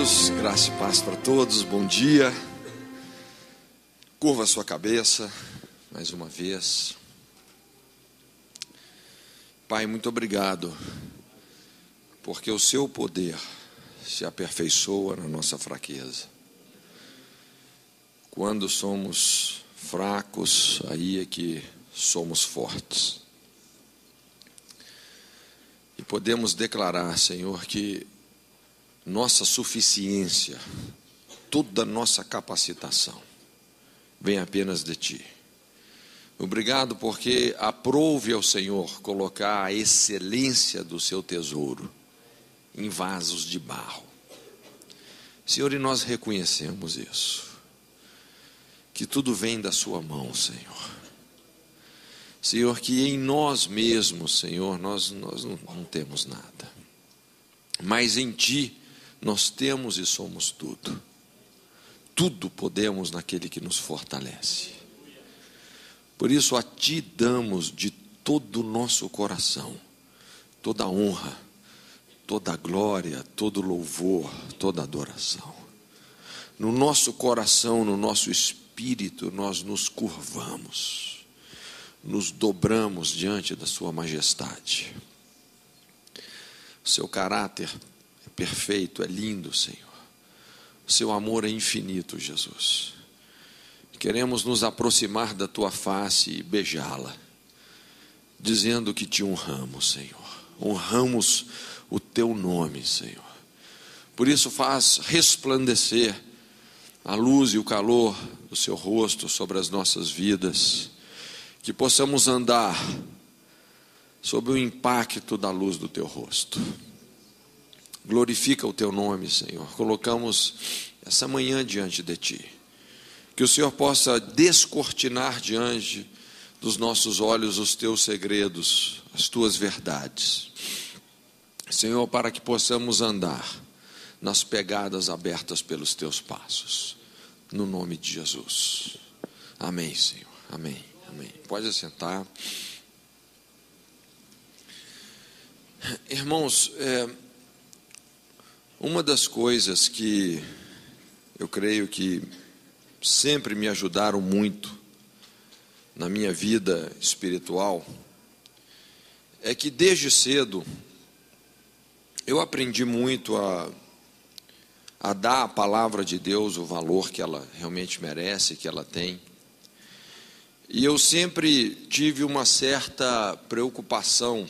irmãos, graça e paz para todos, bom dia. Curva a sua cabeça, mais uma vez. Pai, muito obrigado, porque o seu poder se aperfeiçoa na nossa fraqueza. Quando somos fracos, aí é que somos fortes. E podemos declarar, Senhor, que nossa suficiência, toda nossa capacitação, vem apenas de Ti. Obrigado porque aprove ao Senhor colocar a excelência do seu tesouro em vasos de barro. Senhor, e nós reconhecemos isso, que tudo vem da sua mão, Senhor. Senhor, que em nós mesmos, Senhor, nós não temos nada, mas em Ti nós temos e somos tudo. Tudo podemos naquele que nos fortalece. Por isso a Ti damos de todo o nosso coração toda a honra, toda a glória, todo o louvor, toda a adoração. No nosso coração, no nosso espírito, nós nos curvamos, nos dobramos diante da Sua majestade. O Seu caráter é perfeito, é lindo, Senhor. O Seu amor é infinito, Jesus. Queremos nos aproximar da Tua face e beijá-la, dizendo que Te honramos, Senhor. Honramos o Teu nome, Senhor. Por isso faz resplandecer a luz e o calor do Seu rosto sobre as nossas vidas, que possamos andar sob o impacto da luz do Teu rosto. Glorifica o Teu nome, Senhor. Colocamos essa manhã diante de Ti. Que o Senhor possa descortinar diante dos nossos olhos os Teus segredos, as Tuas verdades. Senhor, para que possamos andar nas pegadas abertas pelos Teus passos. No nome de Jesus. Amém, Senhor. Amém. Amém. Pode assentar. Irmãos, uma das coisas que eu creio que sempre me ajudaram muito na minha vida espiritual é que desde cedo eu aprendi muito a dar à palavra de Deus o valor que ela realmente merece, que ela tem. E eu sempre tive uma certa preocupação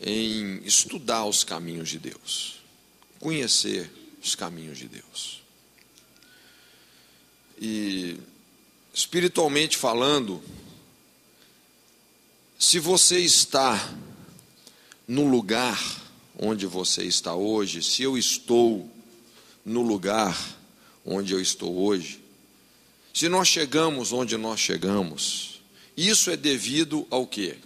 em estudar os caminhos de Deus, conhecer os caminhos de Deus. E espiritualmente falando, se você está no lugar onde você está hoje, se eu estou no lugar onde eu estou hoje, se nós chegamos onde nós chegamos, isso é devido ao quê?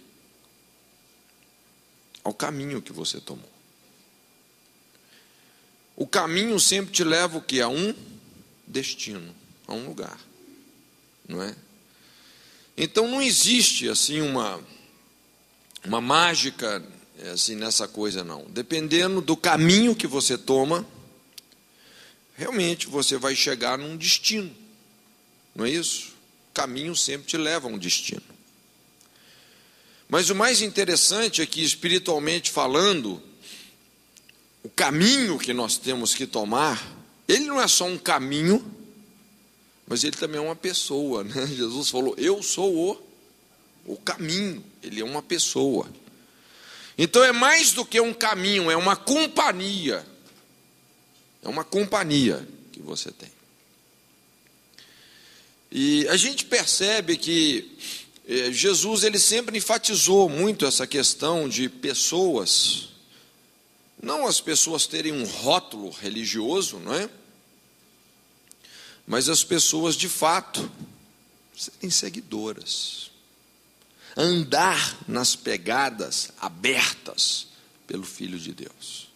Ao caminho que você tomou. O caminho sempre te leva o quê? A um destino, a um lugar, não é? Então não existe assim uma mágica assim nessa coisa não. Dependendo do caminho que você toma, realmente você vai chegar num destino, não é isso? O caminho sempre te leva a um destino. Mas o mais interessante é que, espiritualmente falando, o caminho que nós temos que tomar, ele não é só um caminho, mas ele também é uma pessoa, né? Jesus falou, eu sou o caminho, ele é uma pessoa. Então é mais do que um caminho, é uma companhia. É uma companhia que você tem. E a gente percebe que Jesus ele sempre enfatizou muito essa questão de pessoas, não as pessoas terem um rótulo religioso, não é? Mas as pessoas de fato serem seguidoras, andar nas pegadas abertas pelo Filho de Deus.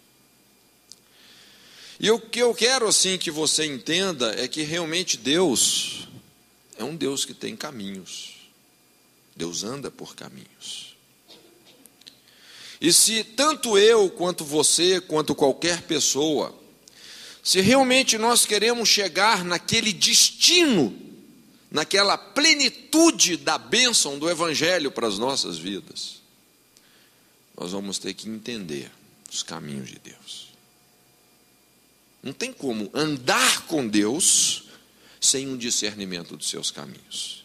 E o que eu quero assim que você entenda é que realmente Deus é um Deus que tem caminhos. Deus anda por caminhos. E se tanto eu, quanto você, quanto qualquer pessoa, Se realmente nós queremos chegar naquele destino, naquela plenitude da bênção do Evangelho para as nossas vidas, nós vamos ter que entender os caminhos de Deus. Não tem como andar com Deus sem um discernimento dos seus caminhos.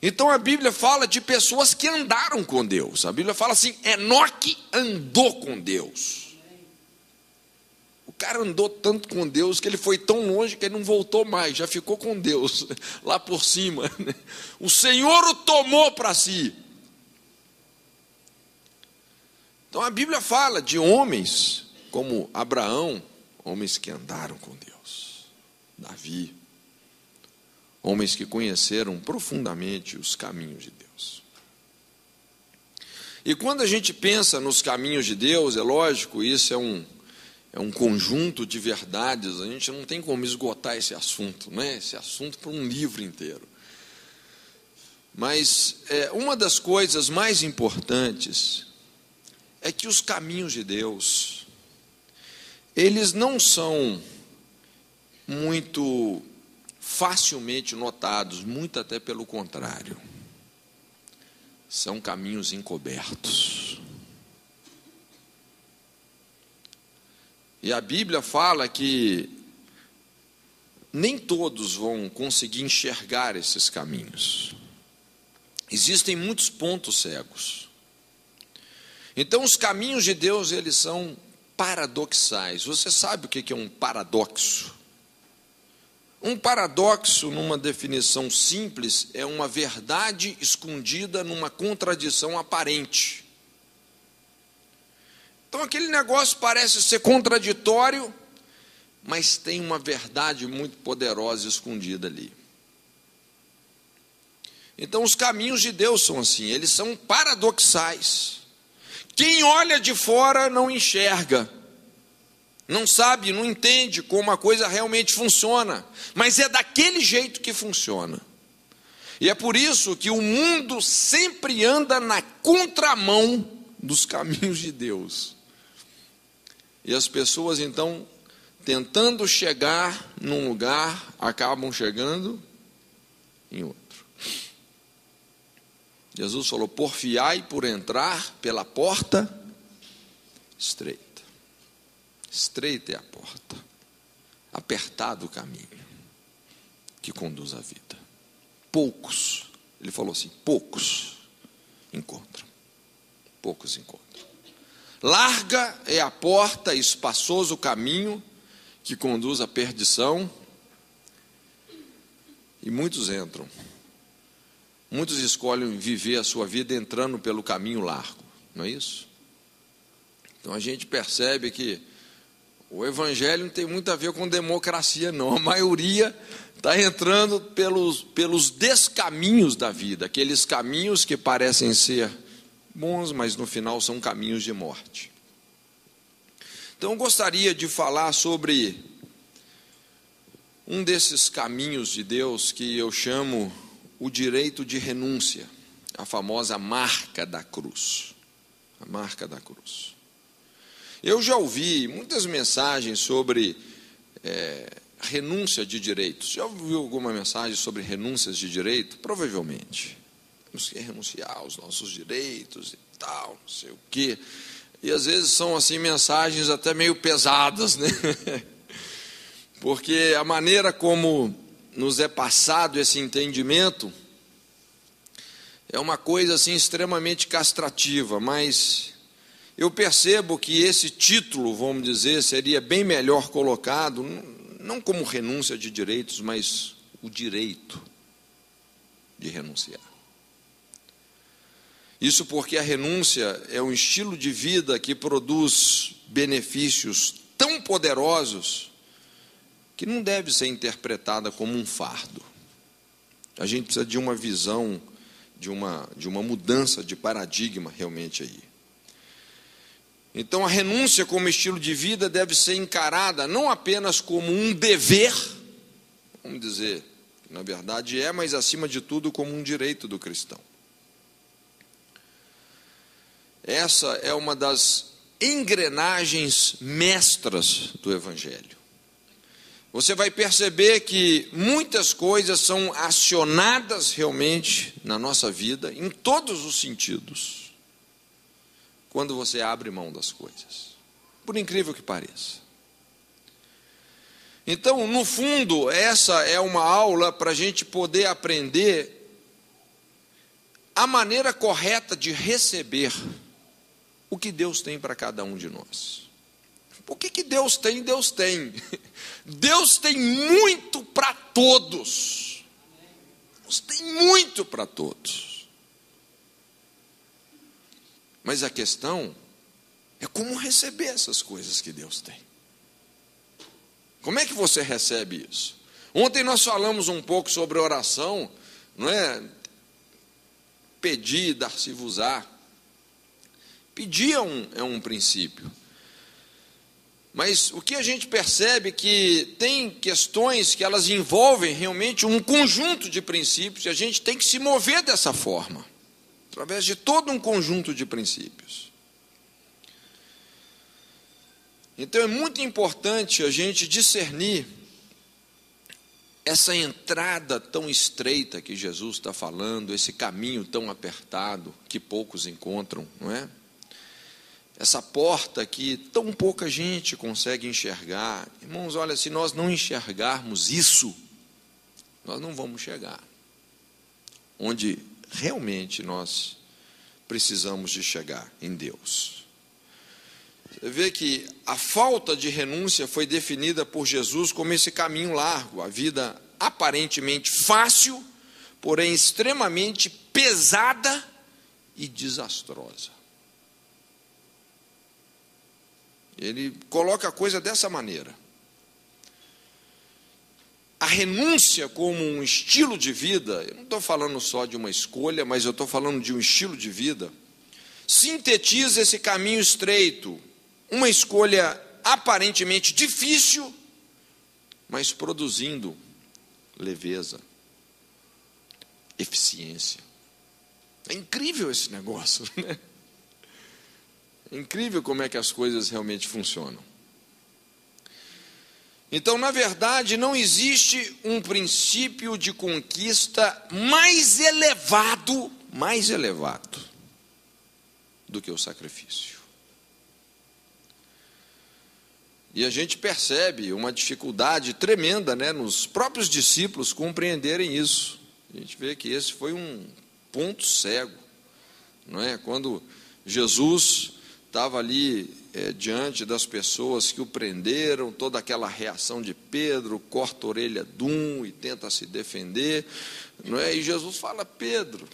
Então a Bíblia fala de pessoas que andaram com Deus. A Bíblia fala assim: Enoque andou com Deus. O cara andou tanto com Deus que ele foi tão longe que ele não voltou mais, já ficou com Deus lá por cima. O Senhor o tomou para si. Então a Bíblia fala de homens como Abraão, homens que andaram com Deus, Davi, homens que conheceram profundamente os caminhos de Deus. E quando a gente pensa nos caminhos de Deus, é lógico, isso é um conjunto de verdades, a gente não tem como esgotar esse assunto, né? Esse assunto para um livro inteiro. Mas uma das coisas mais importantes é que os caminhos de Deus, eles não são muito facilmente notados, muito até pelo contrário. São caminhos encobertos. E a Bíblia fala que nem todos vão conseguir enxergar esses caminhos. Existem muitos pontos cegos. Então, os caminhos de Deus, eles são paradoxais. Você sabe o que é um paradoxo? Um paradoxo, numa definição simples, é uma verdade escondida numa contradição aparente. Então, aquele negócio parece ser contraditório, mas tem uma verdade muito poderosa escondida ali. Então, os caminhos de Deus são assim, eles são paradoxais. Quem olha de fora não enxerga, não sabe, não entende como a coisa realmente funciona, mas é daquele jeito que funciona. E é por isso que o mundo sempre anda na contramão dos caminhos de Deus. E as pessoas, então, tentando chegar num lugar, acabam chegando em outro. Jesus falou: porfiai por entrar pela porta estreita. Estreita é a porta, apertado o caminho que conduz à vida. Poucos, ele falou assim, poucos encontram. Poucos encontram. Larga é a porta, espaçoso o caminho que conduz à perdição, e muitos entram. Muitos escolhem viver a sua vida entrando pelo caminho largo, não é isso? Então a gente percebe que o Evangelho não tem muito a ver com democracia, não. A maioria está entrando pelos descaminhos da vida, aqueles caminhos que parecem ser bons, mas no final são caminhos de morte. Então eu gostaria de falar sobre um desses caminhos de Deus que eu chamo o direito de renúncia, a famosa marca da cruz. A marca da cruz. Eu já ouvi muitas mensagens sobre renúncia de direitos. Já ouviu alguma mensagem sobre renúncias de direito? Provavelmente. Temos que renunciar aos nossos direitos e tal, não sei o quê. E às vezes são assim mensagens até meio pesadas, né? Porque a maneira como nos é passado esse entendimento é uma coisa assim extremamente castrativa, mas eu percebo que esse título, vamos dizer, seria bem melhor colocado, não como renúncia de direitos, mas o direito de renunciar. Isso porque a renúncia é um estilo de vida que produz benefícios tão poderosos que não deve ser interpretada como um fardo. A gente precisa de uma visão, de uma mudança de paradigma realmente aí. Então a renúncia como estilo de vida deve ser encarada não apenas como um dever, vamos dizer, na verdade mas acima de tudo como um direito do cristão. Essa é uma das engrenagens mestras do Evangelho. você vai perceber que muitas coisas são acionadas realmente na nossa vida, em todos os sentidos, quando você abre mão das coisas, por incrível que pareça. Então, no fundo, essa é uma aula para a gente poder aprender a maneira correta de receber o que Deus tem para cada um de nós. O que Deus tem? Deus tem. Deus tem muito para todos. Deus tem muito para todos. Mas a questão é como receber essas coisas que Deus tem. Como é que você recebe isso? Ontem nós falamos um pouco sobre oração, não é? Pedir, dar-se-vos-á. Pedir é um princípio. Mas o que a gente percebe é que tem questões que elas envolvem realmente um conjunto de princípios, e a gente tem que se mover dessa forma, através de todo um conjunto de princípios. Então é muito importante a gente discernir essa entrada tão estreita que Jesus está falando, esse caminho tão apertado que poucos encontram, não é? Essa porta que tão pouca gente consegue enxergar. Irmãos, olha, se nós não enxergarmos isso, nós não vamos chegar onde realmente nós precisamos de chegar, em Deus. Você vê que a falta de renúncia foi definida por Jesus como esse caminho largo, a vida aparentemente fácil, porém extremamente pesada e desastrosa. Ele coloca a coisa dessa maneira. A renúncia como um estilo de vida, eu não estou falando só de uma escolha, mas eu estou falando de um estilo de vida, sintetiza esse caminho estreito, uma escolha aparentemente difícil, mas produzindo leveza, eficiência. É incrível esse negócio, né? É incrível como é que as coisas realmente funcionam. Então, na verdade, não existe um princípio de conquista mais elevado do que o sacrifício. E a gente percebe uma dificuldade tremenda, né, nos próprios discípulos compreenderem isso. A gente vê que esse foi um ponto cego, não é? Quando Jesus estava ali diante das pessoas que o prenderam, toda aquela reação de Pedro, corta a orelha de um e tenta se defender, não é? E Jesus fala: Pedro,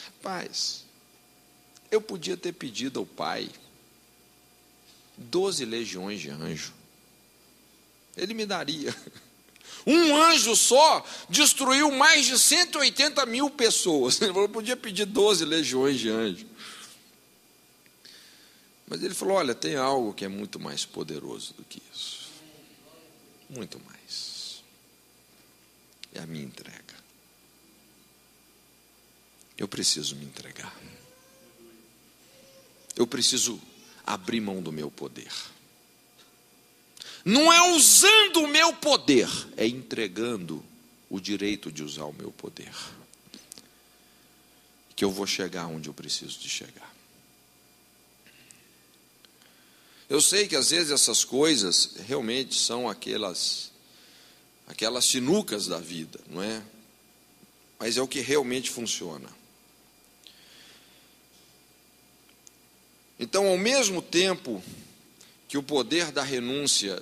rapaz, eu podia ter pedido ao Pai 12 legiões de anjo, ele me daria. Um anjo só destruiu mais de 180 mil pessoas. Ele falou: eu podia pedir 12 legiões de anjo. Mas ele falou: olha, tem algo que é muito mais poderoso do que isso. Muito mais. É a minha entrega. Eu preciso me entregar. Eu preciso abrir mão do meu poder. Não é usando o meu poder, é entregando o direito de usar o meu poder, que eu vou chegar onde eu preciso de chegar. Eu sei que às vezes essas coisas realmente são aquelas sinucas da vida, não é? Mas é o que realmente funciona. Então, ao mesmo tempo que o poder da renúncia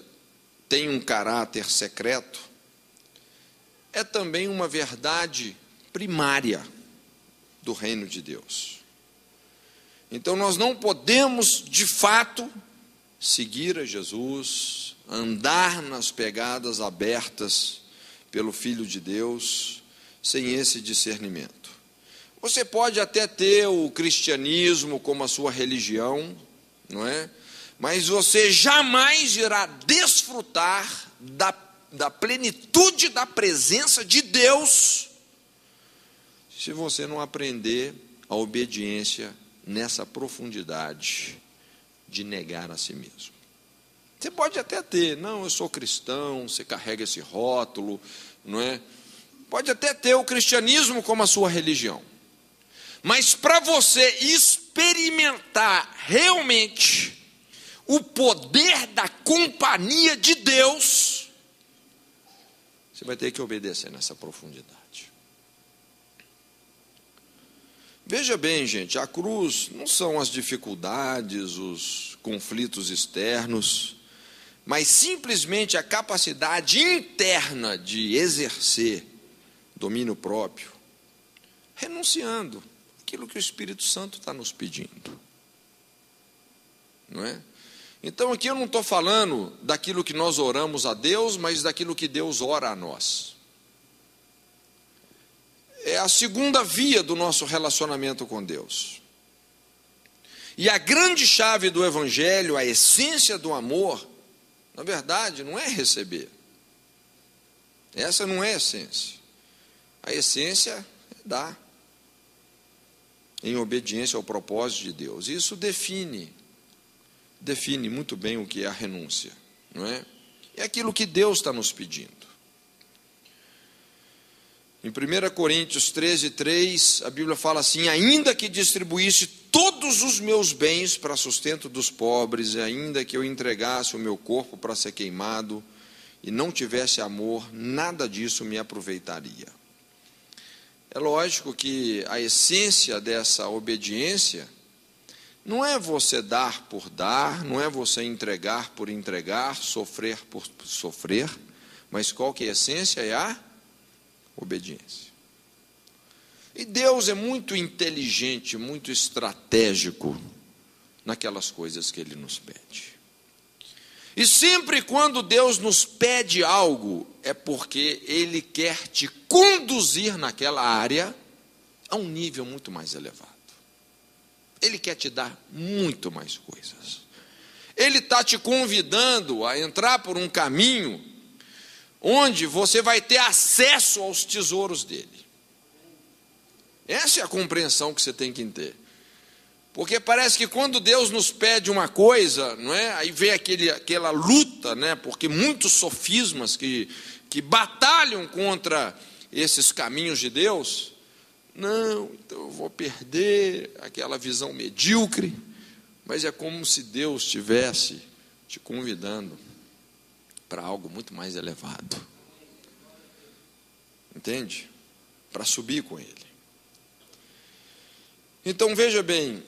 tem um caráter secreto, é também uma verdade primária do reino de Deus. Então, nós não podemos, de fato, seguir a Jesus, andar nas pegadas abertas pelo Filho de Deus, sem esse discernimento. Você pode até ter o cristianismo como a sua religião, não é? Mas você jamais irá desfrutar da plenitude da presença de Deus se você não aprender a obediência nessa profundidade de negar a si mesmo. Você pode até ter, não, eu sou cristão, você carrega esse rótulo, não é? Pode até ter o cristianismo como a sua religião. Mas para você experimentar realmente o poder da companhia de Deus, você vai ter que obedecer nessa profundidade. Veja bem, gente, a cruz não são as dificuldades, os conflitos externos, mas simplesmente a capacidade interna de exercer domínio próprio, renunciando aquilo que o Espírito Santo está nos pedindo. Não é? Então aqui eu não estou falando daquilo que nós oramos a Deus, mas daquilo que Deus ora a nós. É a segunda via do nosso relacionamento com Deus. E a grande chave do Evangelho, a essência do amor, na verdade, não é receber. Essa não é a essência. A essência é dar, em obediência ao propósito de Deus. Isso define muito bem o que é a renúncia, não é? É aquilo que Deus está nos pedindo. Em 1 Coríntios 13:3, a Bíblia fala assim: ainda que distribuísse todos os meus bens para sustento dos pobres, e ainda que eu entregasse o meu corpo para ser queimado, e não tivesse amor, nada disso me aproveitaria. É lógico que a essência dessa obediência não é você dar por dar, não é você entregar por entregar, sofrer por sofrer, mas qual que é a essência? É a obediência. E Deus é muito inteligente, muito estratégico naquelas coisas que Ele nos pede. E sempre quando Deus nos pede algo, é porque Ele quer te conduzir naquela área a um nível muito mais elevado. Ele quer te dar muito mais coisas. Ele está te convidando a entrar por um caminho onde você vai ter acesso aos tesouros dele. Essa é a compreensão que você tem que ter. Porque parece que quando Deus nos pede uma coisa, não é? Aí vem aquela luta, né? Porque muitos sofismas que batalham contra esses caminhos de Deus. Não, então eu vou perder aquela visão medíocre, mas é como se Deus estivesse te convidando para algo muito mais elevado. Entende? Para subir com Ele. Então veja bem,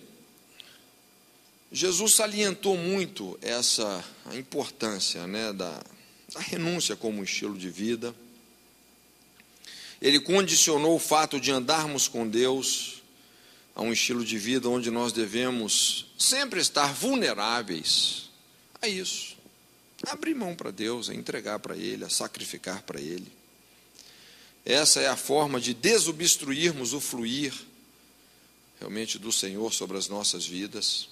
Jesus salientou muito a importância, né, da renúncia como estilo de vida. Ele condicionou o fato de andarmos com Deus a um estilo de vida onde nós devemos sempre estar vulneráveis a isso. A abrir mão para Deus, a entregar para Ele, a sacrificar para Ele. Essa é a forma de desobstruirmos o fluir realmente do Senhor sobre as nossas vidas.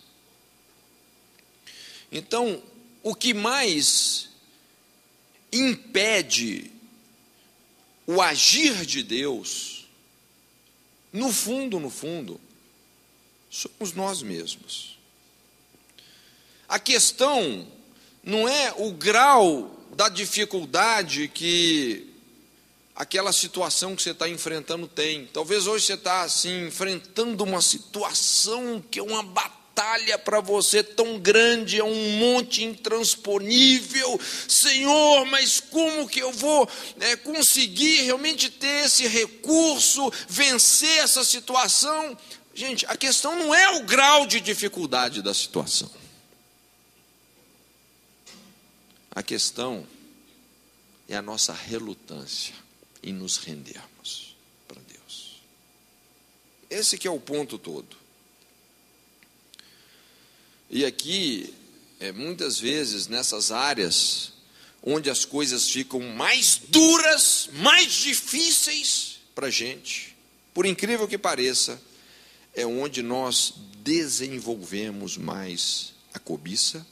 Então, o que mais impede o agir de Deus, no fundo, somos nós mesmos. A questão não é o grau da dificuldade que aquela situação que você está enfrentando tem. Talvez hoje você está assim, enfrentando uma situação que é uma batalha para você tão grande, é um monte intransponível. Senhor, mas como que eu vou conseguir realmente ter esse recurso, vencer essa situação? Gente, a questão não é o grau de dificuldade da situação. A questão é a nossa relutância em nos rendermos para Deus. Esse que é o ponto todo. E aqui, muitas vezes, nessas áreas onde as coisas ficam mais duras, mais difíceis para a gente, por incrível que pareça, é onde nós desenvolvemos mais a cobiça,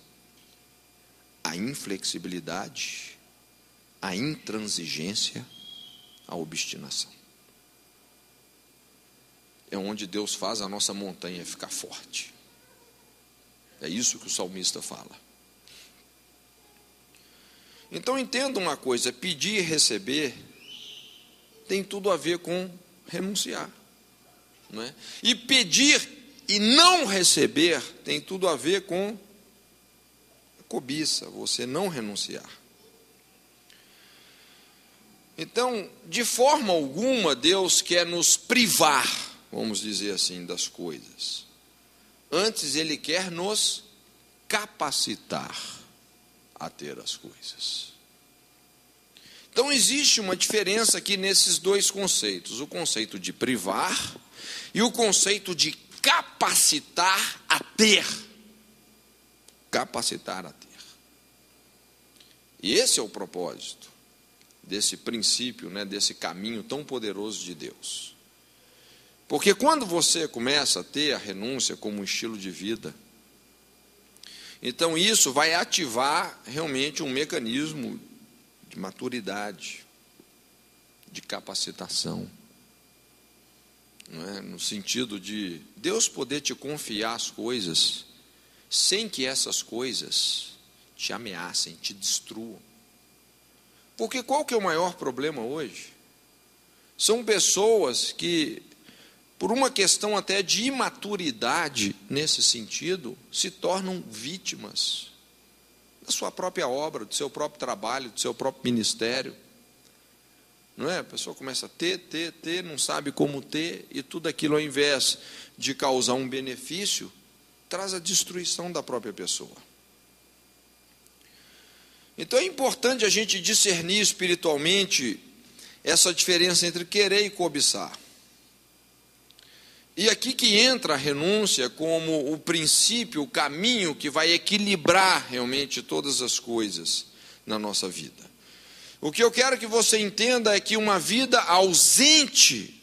a inflexibilidade, a intransigência, a obstinação. É onde Deus faz a nossa montanha ficar forte. É isso que o salmista fala. Então entenda uma coisa: pedir e receber tem tudo a ver com renunciar, não é? E pedir e não receber tem tudo a ver com cobiça, você não renunciar. Então, de forma alguma, Deus quer nos privar, vamos dizer assim, das coisas. Antes, Ele quer nos capacitar a ter as coisas. Então, existe uma diferença aqui nesses dois conceitos: o conceito de privar e o conceito de capacitar a ter. Capacitar a ter. E esse é o propósito desse princípio, né, desse caminho tão poderoso de Deus. Porque quando você começa a ter a renúncia como um estilo de vida, então isso vai ativar realmente um mecanismo de maturidade, de capacitação, não é? No sentido de Deus poder te confiar as coisas sem que essas coisas te ameacem, te destruam. Porque qual que é o maior problema hoje? São pessoas que, por uma questão até de imaturidade nesse sentido, se tornam vítimas da sua própria obra, do seu próprio trabalho, do seu próprio ministério. Não é? A pessoa começa a ter, não sabe como ter, e tudo aquilo, ao invés de causar um benefício, traz a destruição da própria pessoa. Então é importante a gente discernir espiritualmente essa diferença entre querer e cobiçar. E aqui que entra a renúncia como o princípio, o caminho que vai equilibrar realmente todas as coisas na nossa vida. O que eu quero que você entenda é que uma vida ausente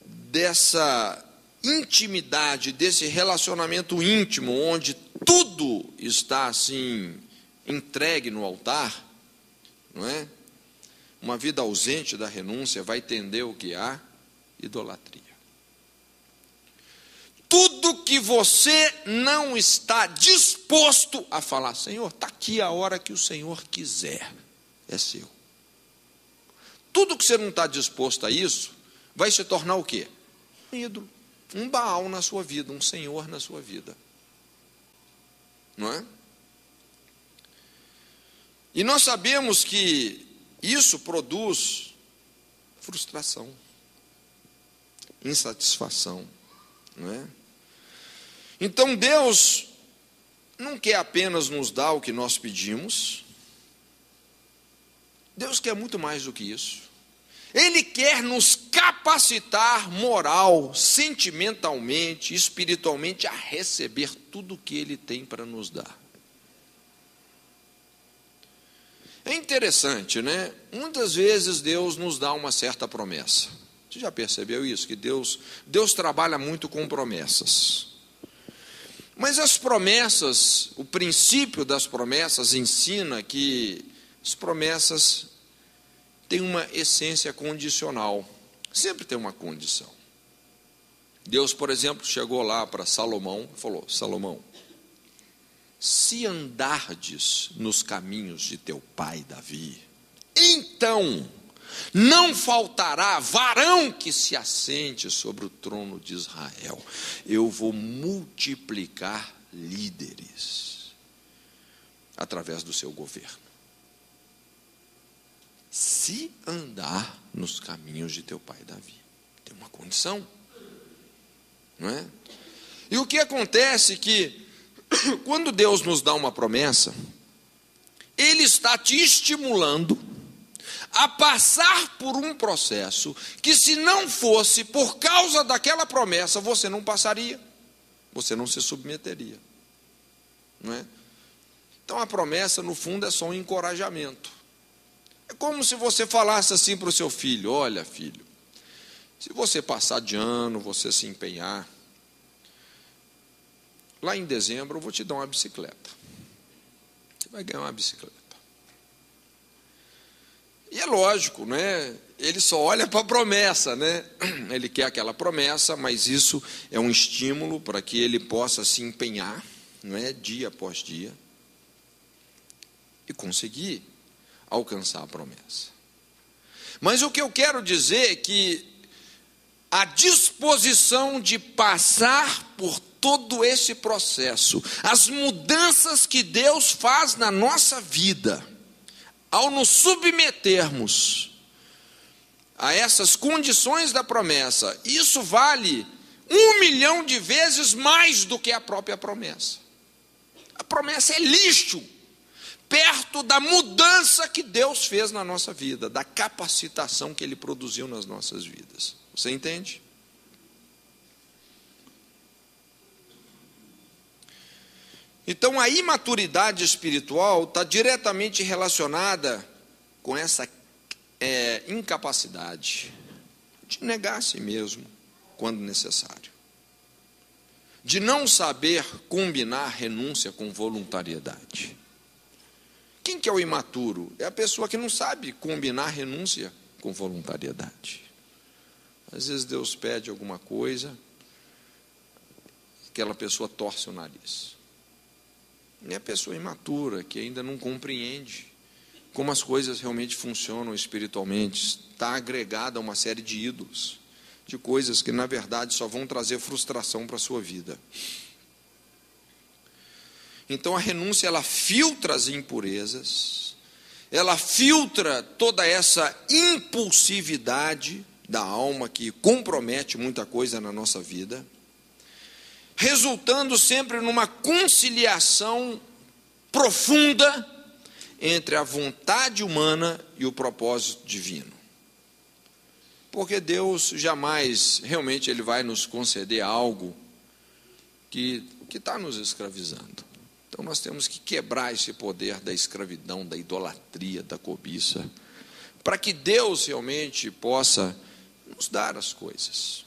dessa intimidade, desse relacionamento íntimo, onde tudo está assim entregue no altar, não é? Uma vida ausente da renúncia vai tender o que há? Idolatria. Tudo que você não está disposto a falar: Senhor, está aqui a hora que o Senhor quiser, é seu. Tudo que você não está disposto a isso, vai se tornar o quê? Um ídolo, um Baal na sua vida, um Senhor na sua vida. Não é? E nós sabemos que isso produz frustração, insatisfação, não é? Então Deus não quer apenas nos dar o que nós pedimos, Deus quer muito mais do que isso. Ele quer nos capacitar moral, sentimentalmente, espiritualmente, a receber tudo o que Ele tem para nos dar. É interessante, né? Muitas vezes Deus nos dá uma certa promessa. Você já percebeu isso? Que Deus trabalha muito com promessas. Mas as promessas, o princípio das promessas ensina que as promessas têm uma essência condicional. Sempre tem uma condição. Deus, por exemplo, chegou lá para Salomão e falou: Salomão, se andardes nos caminhos de teu pai Davi, então não faltará varão que se assente sobre o trono de Israel. Eu vou multiplicar líderes através do seu governo. Se andar nos caminhos de teu pai Davi. Tem uma condição, não é? E o que acontece que quando Deus nos dá uma promessa, Ele está te estimulando a passar por um processo que, se não fosse por causa daquela promessa, você não passaria, você não se submeteria, não é? Então a promessa, no fundo, é só um encorajamento. É como se você falasse assim para o seu filho: olha, filho, se você passar de ano, você se empenhar, lá em dezembro eu vou te dar uma bicicleta. Você vai ganhar uma bicicleta. E é lógico, né? Ele só olha para a promessa, né? Ele quer aquela promessa, mas isso é um estímulo para que ele possa se empenhar, não é? Dia após dia, e conseguir. alcançar a promessa. Mas o que eu quero dizer é que a disposição de passar por todo esse processo, as mudanças que Deus faz na nossa vida, ao nos submetermos a essas condições da promessa, isso vale 1 milhão de vezes mais do que a própria promessa. A promessa é lixo, perto da mudança que Deus fez na nossa vida, da capacitação que Ele produziu nas nossas vidas. Você entende? Então, a imaturidade espiritual está diretamente relacionada com essa incapacidade de negar a si mesmo quando necessário, de não saber combinar renúncia com voluntariedade. Quem que é o imaturo? É a pessoa que não sabe combinar renúncia com voluntariedade. Às vezes Deus pede alguma coisa, aquela pessoa torce o nariz. É a pessoa imatura, que ainda não compreende como as coisas realmente funcionam espiritualmente, está agregada a uma série de ídolos, de coisas que, na verdade, só vão trazer frustração para a sua vida. Então, a renúncia, ela filtra as impurezas, ela filtra toda essa impulsividade da alma que compromete muita coisa na nossa vida, resultando sempre numa conciliação profunda entre a vontade humana e o propósito divino. Porque Deus jamais, realmente, Ele vai nos conceder algo que está nos escravizando. Então, nós temos que quebrar esse poder da escravidão, da idolatria, da cobiça, para que Deus realmente possa nos dar as coisas.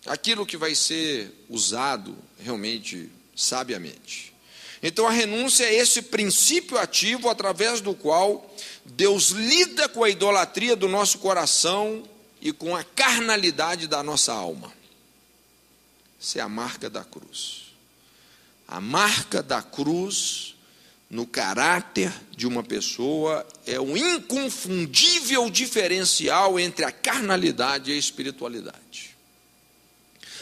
Aquilo que vai ser usado realmente sabiamente. Então, a renúncia é esse princípio ativo através do qual Deus lida com a idolatria do nosso coração e com a carnalidade da nossa alma. Essa é a marca da cruz. A marca da cruz no caráter de uma pessoa é o inconfundível diferencial entre a carnalidade e a espiritualidade.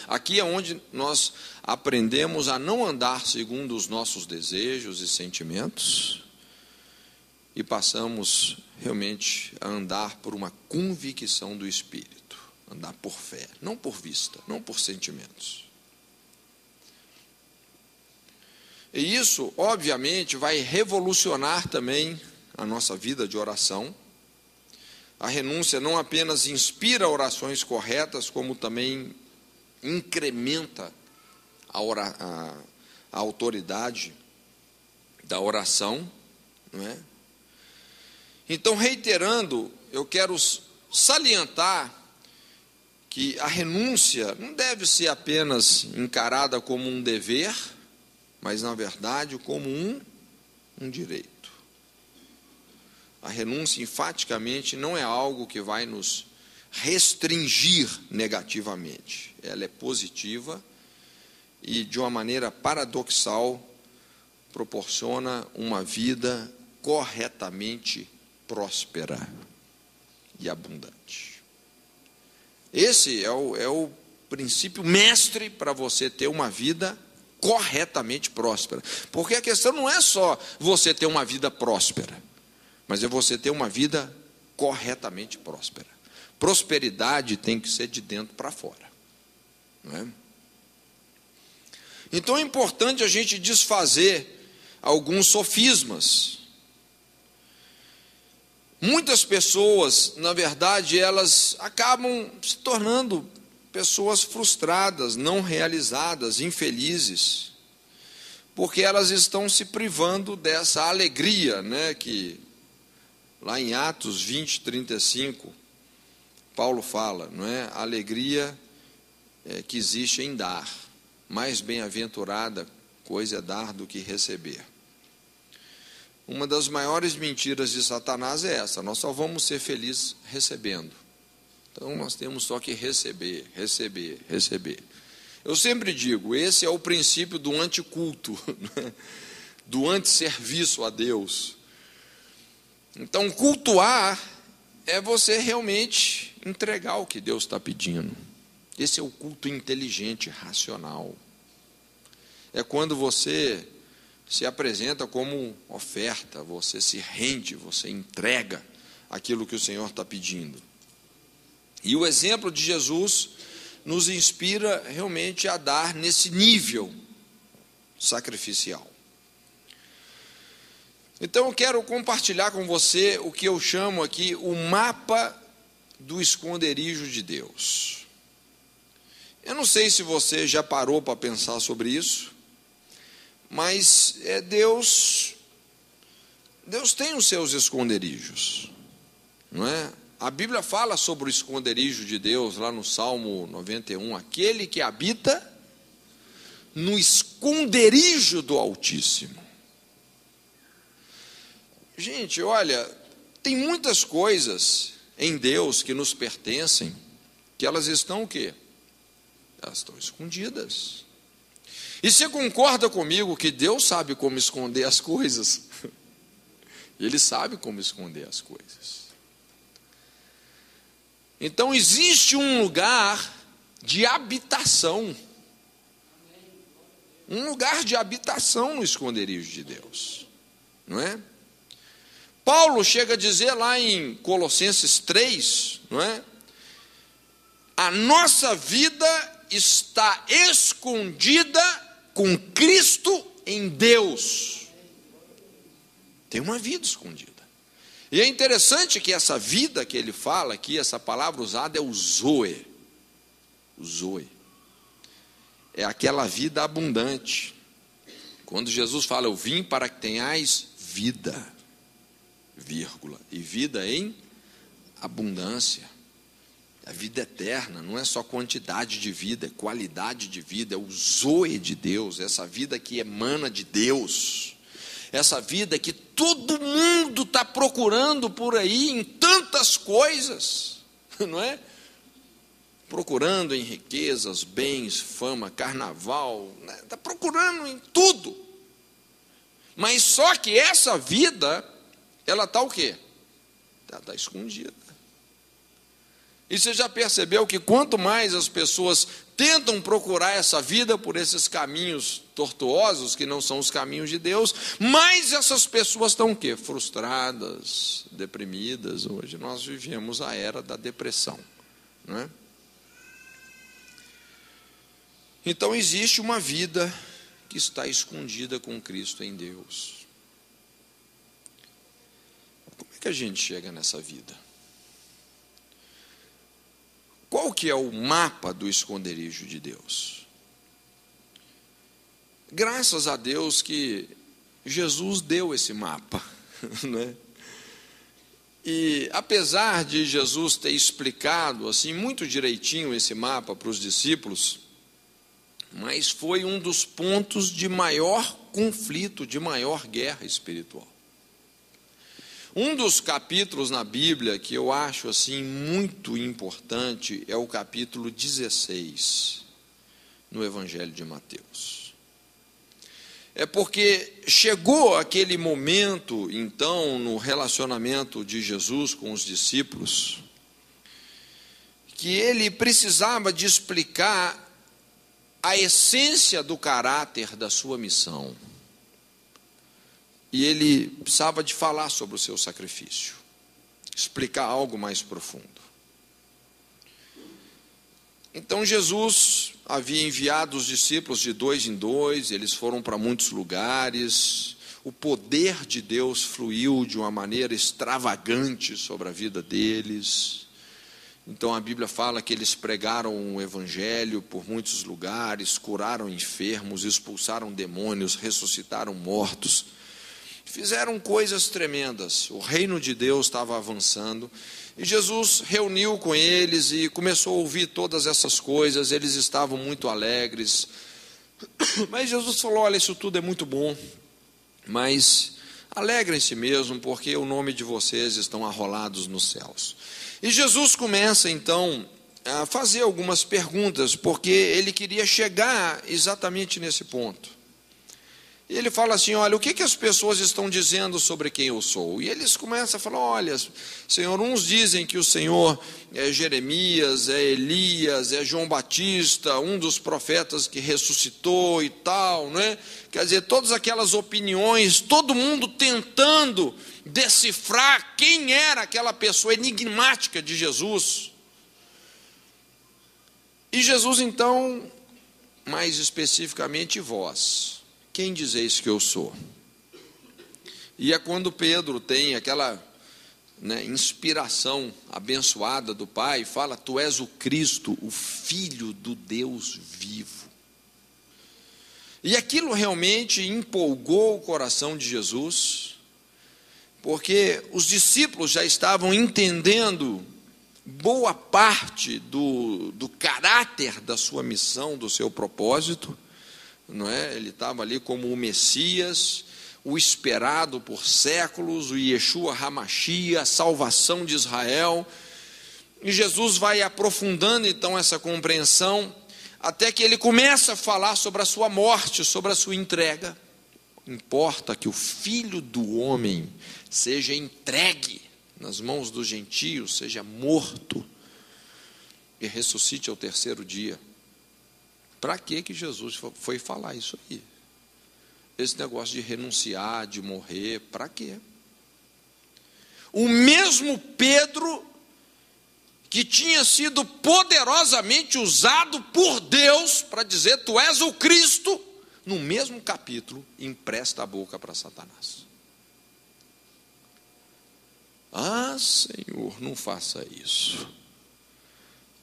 Aqui é onde nós aprendemos a não andar segundo os nossos desejos e sentimentos e passamos realmente a andar por uma convicção do Espírito, andar por fé, não por vista, não por sentimentos. E isso, obviamente, vai revolucionar também a nossa vida de oração. A renúncia não apenas inspira orações corretas, como também incrementa a autoridade da oração, não é? Então, reiterando, eu quero salientar que a renúncia não deve ser apenas encarada como um dever, mas, na verdade, como um direito. A renúncia, enfaticamente, não é algo que vai nos restringir negativamente. Ela é positiva e, de uma maneira paradoxal, proporciona uma vida corretamente próspera e abundante. Esse é o princípio mestre para você ter uma vida corretamente próspera. Porque a questão não é só você ter uma vida próspera, mas é você ter uma vida corretamente próspera. Prosperidade tem que ser de dentro para fora, não é? Então é importante a gente desfazer alguns sofismas. Muitas pessoas, na verdade, elas acabam se tornando pessoas frustradas, não realizadas, infelizes, porque elas estão se privando dessa alegria, né, que lá em Atos 20, 35, Paulo fala, não é? A alegria que existe em dar, mais bem-aventurada coisa é dar do que receber. Uma das maiores mentiras de Satanás é essa: nós só vamos ser felizes recebendo. Então nós temos só que receber, receber, receber. Eu sempre digo, esse é o princípio do anticulto, né? Do antisserviço a Deus. Então, cultuar é você realmente entregar o que Deus está pedindo. Esse é o culto inteligente, racional. É quando você se apresenta como oferta, você se rende, você entrega aquilo que o Senhor está pedindo. E o exemplo de Jesus nos inspira realmente a dar nesse nível sacrificial. Então eu quero compartilhar com você o que eu chamo aqui o mapa do esconderijo de Deus. Eu não sei se você já parou para pensar sobre isso, mas Deus tem os seus esconderijos, não é? A Bíblia fala sobre o esconderijo de Deus, lá no Salmo 91, aquele que habita no esconderijo do Altíssimo. Gente, olha, tem muitas coisas em Deus que nos pertencem, que elas estão o quê? Elas estão escondidas. E você concorda comigo que Deus sabe como esconder as coisas? Ele sabe como esconder as coisas. Então existe um lugar de habitação. Um lugar de habitação no esconderijo de Deus. Não é? Paulo chega a dizer lá em Colossenses 3, não é? A nossa vida está escondida com Cristo em Deus. Tem uma vida escondida. E é interessante que essa vida que ele fala aqui, essa palavra usada é o zoe. O zoe. É aquela vida abundante. Quando Jesus fala, eu vim para que tenhais vida, vírgula, e vida em abundância. A vida eterna não é só quantidade de vida, é qualidade de vida, é o zoe de Deus, essa vida que emana de Deus. Essa vida que todo mundo está procurando por aí em tantas coisas, não é? Procurando em riquezas, bens, fama, carnaval, né? Está procurando em tudo. Mas só que essa vida, ela está o quê? Ela está escondida. E você já percebeu que quanto mais as pessoas tentam procurar essa vida por esses caminhos tortuosos, que não são os caminhos de Deus, mais essas pessoas estão o quê? Frustradas, deprimidas. Hoje nós vivemos a era da depressão, não é? Então existe uma vida que está escondida com Cristo em Deus. Como é que a gente chega nessa vida? Qual que é o mapa do esconderijo de Deus? Graças a Deus que Jesus deu esse mapa, né? E apesar de Jesus ter explicado assim muito direitinho esse mapa para os discípulos, mas foi um dos pontos de maior conflito, de maior guerra espiritual. Um dos capítulos na Bíblia que eu acho assim muito importante é o capítulo 16, no Evangelho de Mateus. É porque chegou aquele momento, então, no relacionamento de Jesus com os discípulos, que ele precisava de explicar a essência do caráter da sua missão. E ele precisava de falar sobre o seu sacrifício, explicar algo mais profundo. Então Jesus havia enviado os discípulos de 2 em 2, eles foram para muitos lugares, o poder de Deus fluiu de uma maneira extravagante sobre a vida deles. Então a Bíblia fala que eles pregaram o evangelho por muitos lugares, curaram enfermos, expulsaram demônios, ressuscitaram mortos. Fizeram coisas tremendas, o reino de Deus estava avançando, e Jesus reuniu com eles e começou a ouvir todas essas coisas, eles estavam muito alegres, mas Jesus falou, olha, isso tudo é muito bom, mas alegrem-se mesmo, porque o nome de vocês estão arrolados nos céus. E Jesus começa então a fazer algumas perguntas, porque ele queria chegar exatamente nesse ponto. E ele fala assim, olha, o que as pessoas estão dizendo sobre quem eu sou? E eles começam a falar, olha, Senhor, uns dizem que o Senhor é Jeremias, é Elias, é João Batista, um dos profetas que ressuscitou e tal, né? Quer dizer, todas aquelas opiniões, todo mundo tentando decifrar quem era aquela pessoa enigmática de Jesus. E Jesus, então, mais especificamente, vós, quem dizeis que eu sou? E é quando Pedro tem aquela inspiração abençoada do Pai, fala, tu és o Cristo, o Filho do Deus vivo. E aquilo realmente empolgou o coração de Jesus, porque os discípulos já estavam entendendo boa parte do caráter da sua missão, do seu propósito, não é? Ele estava ali como o Messias, o esperado por séculos, o Yeshua HaMashiach, a salvação de Israel. E Jesus vai aprofundando então essa compreensão, até que ele começa a falar sobre a sua morte, sobre a sua entrega. Importa que o Filho do Homem seja entregue nas mãos dos gentios, seja morto e ressuscite ao terceiro dia. Para que Jesus foi falar isso aí? Esse negócio de renunciar, de morrer, para quê? O mesmo Pedro, que tinha sido poderosamente usado por Deus para dizer, tu és o Cristo, no mesmo capítulo, empresta a boca para Satanás. Ah, Senhor, não faça isso.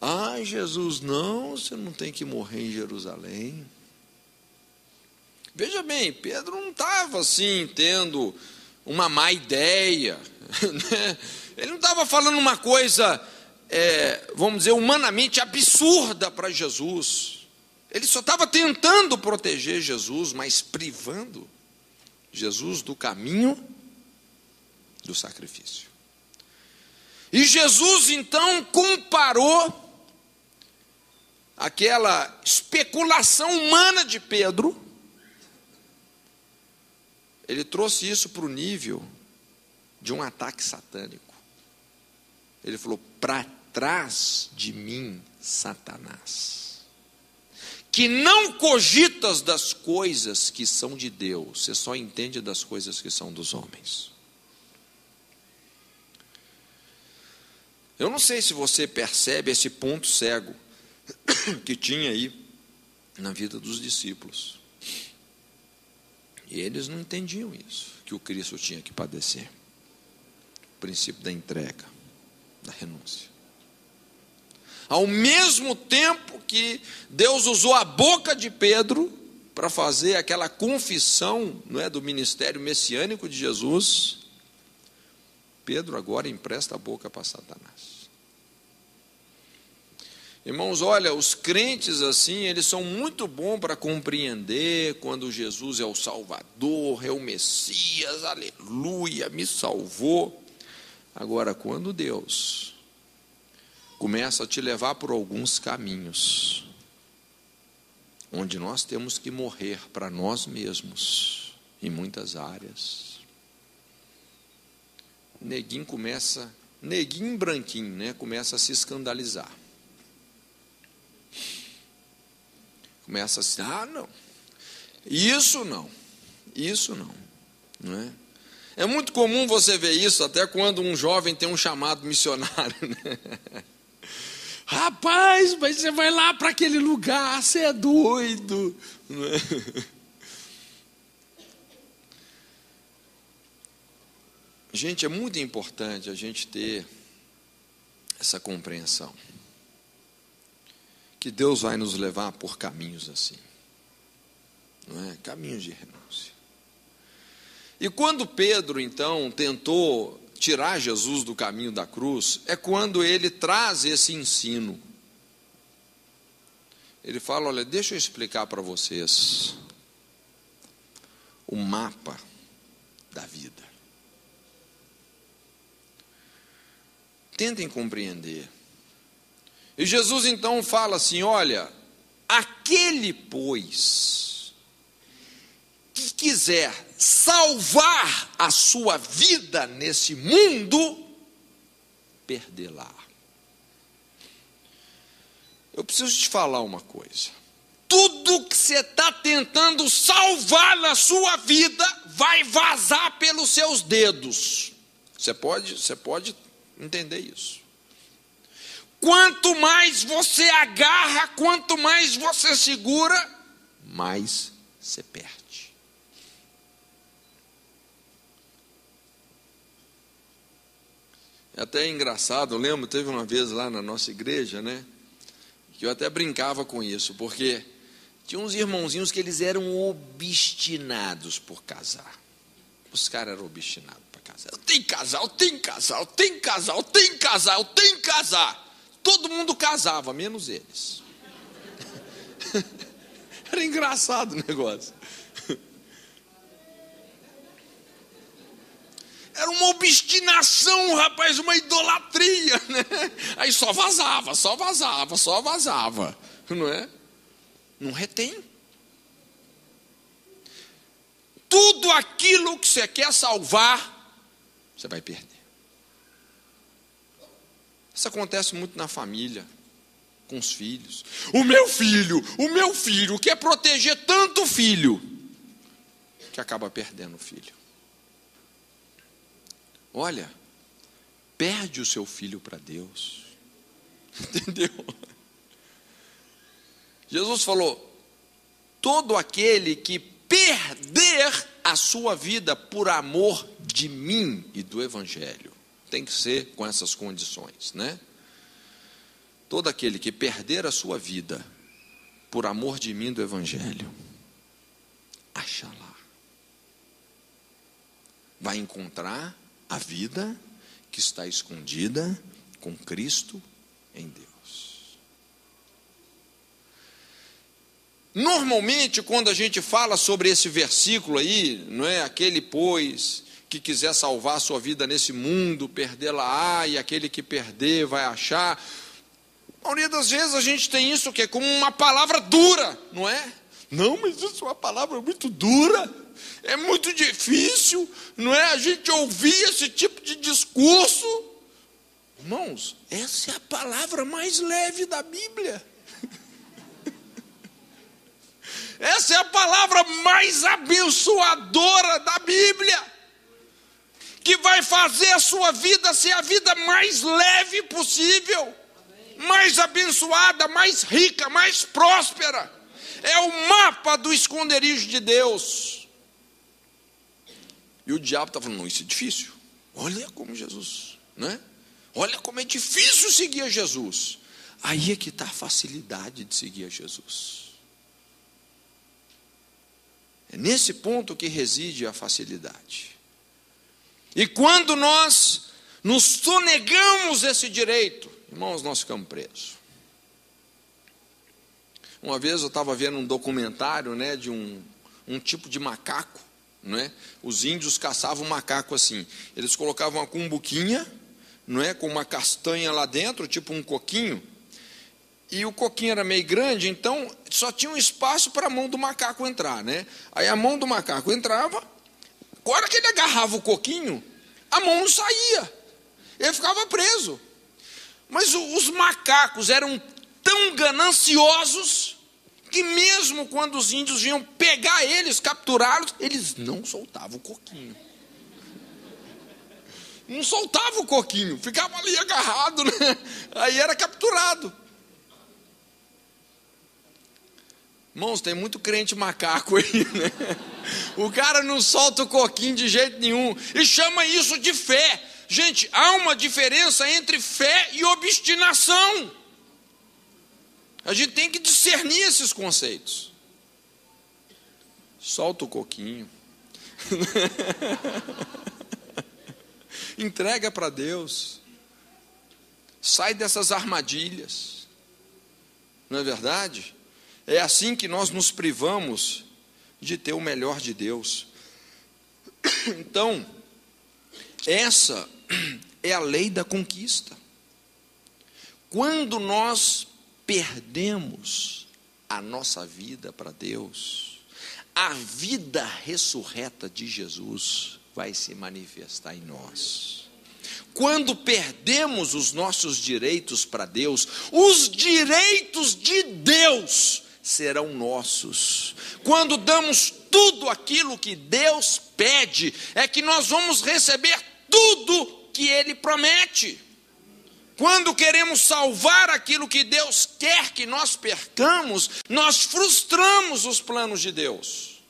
Ah, Jesus, não, você não tem que morrer em Jerusalém. Veja bem, Pedro não estava assim, tendo uma má ideia, né? Ele não estava falando uma coisa, vamos dizer, humanamente absurda para Jesus. Ele só estava tentando proteger Jesus, mas privando Jesus do caminho do sacrifício. E Jesus, então, comparou aquela especulação humana de Pedro, ele trouxe isso para o nível de um ataque satânico. Ele falou, para trás de mim, Satanás, que não cogitas das coisas que são de Deus, você só entende das coisas que são dos homens. Eu não sei se você percebe esse ponto cego que tinha aí na vida dos discípulos. E eles não entendiam isso, que o Cristo tinha que padecer. O princípio da entrega, da renúncia. Ao mesmo tempo que Deus usou a boca de Pedro para fazer aquela confissão, não é, do ministério messiânico de Jesus, Pedro agora empresta a boca para Satanás. Irmãos, olha, os crentes assim, eles são muito bons para compreender quando Jesus é o Salvador, é o Messias, aleluia, me salvou. Agora, quando Deus começa a te levar por alguns caminhos, onde nós temos que morrer para nós mesmos, em muitas áreas, neguinho branquinho, né, começa a se escandalizar. Começa assim, não, isso não, não é? É muito comum você ver isso, até quando um jovem tem um chamado missionário, né? Rapaz, mas você vai lá para aquele lugar, você é doido, não é? Gente, é muito importante a gente ter essa compreensão, que Deus vai nos levar por caminhos assim, não é? Caminhos de renúncia. E quando Pedro, então, tentou tirar Jesus do caminho da cruz, é quando ele traz esse ensino. Ele fala, olha, deixa eu explicar para vocês o mapa da vida. Tentem compreender. E Jesus então fala assim, olha, aquele, pois, que quiser salvar a sua vida nesse mundo, perdê-la. Eu preciso te falar uma coisa. Tudo que você está tentando salvar na sua vida vai vazar pelos seus dedos. Você pode entender isso. Quanto mais você agarra, quanto mais você segura, mais você perde. É até engraçado, eu lembro, teve uma vez lá na nossa igreja, né? Que eu até brincava com isso, porque tinha uns irmãozinhos que eles eram obstinados por casar. Os caras eram obstinados para casar. Eu tenho que casar, eu tenho que casar, eu tenho que casar, eu tenho que casar, eu tenho que casar. Todo mundo casava, menos eles. Era engraçado o negócio. Era uma obstinação, rapaz, uma idolatria, né? Aí só vazava, não é? Não retém. Tudo aquilo que você quer salvar, você vai perder. Isso acontece muito na família, com os filhos. O meu filho quer proteger tanto o filho, que acaba perdendo o filho. Olha, perde o seu filho para Deus. Entendeu? Jesus falou: todo aquele que perder a sua vida por amor de mim e do Evangelho. Tem que ser com essas condições, né? Todo aquele que perder a sua vida por amor de mim e do Evangelho, acha lá. Vai encontrar a vida que está escondida com Cristo em Deus. Normalmente, quando a gente fala sobre esse versículo aí, não é? Aquele, pois, que quiser salvar a sua vida nesse mundo, perdê-la-á, e aquele que perder vai achar. A maioria das vezes a gente tem isso que é como uma palavra dura, não é? Não, mas isso é uma palavra muito dura, é muito difícil, não é? A gente ouvir esse tipo de discurso. Irmãos, essa é a palavra mais leve da Bíblia. Essa é a palavra mais abençoadora da Bíblia, que vai fazer a sua vida ser a vida mais leve possível, mais abençoada, mais rica, mais próspera. É o mapa do esconderijo de Deus. E o diabo está falando: não, isso é difícil. Olha como Jesus, né? Olha como é difícil seguir a Jesus. Aí é que está a facilidade de seguir a Jesus. É nesse ponto que reside a facilidade. E quando nós nos sonegamos esse direito, irmãos, nós ficamos presos. Uma vez eu estava vendo um documentário, né, de um tipo de macaco, não é? Os índios caçavam macaco assim. Eles colocavam uma cumbuquinha, não é, com uma castanha lá dentro, tipo um coquinho. E o coquinho era meio grande, então só tinha um espaço para a mão do macaco entrar, né? Aí a mão do macaco entrava, a hora que ele agarrava o coquinho, a mão não saía, ele ficava preso. Mas os macacos eram tão gananciosos que mesmo quando os índios vinham pegar eles, capturá-los, eles não soltavam o coquinho. Não soltava o coquinho, ficava ali agarrado, né? Aí era capturado. Irmãos, tem muito crente macaco aí, né? O cara não solta o coquinho de jeito nenhum e chama isso de fé. Gente, há uma diferença entre fé e obstinação. A gente tem que discernir esses conceitos. Solta o coquinho. Entrega para Deus. Sai dessas armadilhas. Não é verdade? É assim que nós nos privamos de ter o melhor de Deus. Então, essa é a lei da conquista. Quando nós perdemos a nossa vida para Deus, a vida ressurreta de Jesus vai se manifestar em nós. Quando perdemos os nossos direitos para Deus, os direitos de Deus serão nossos. Quando damos tudo aquilo que Deus pede, é que nós vamos receber tudo que Ele promete. Quando queremos salvar aquilo que Deus quer que nós percamos, nós frustramos os planos de Deus.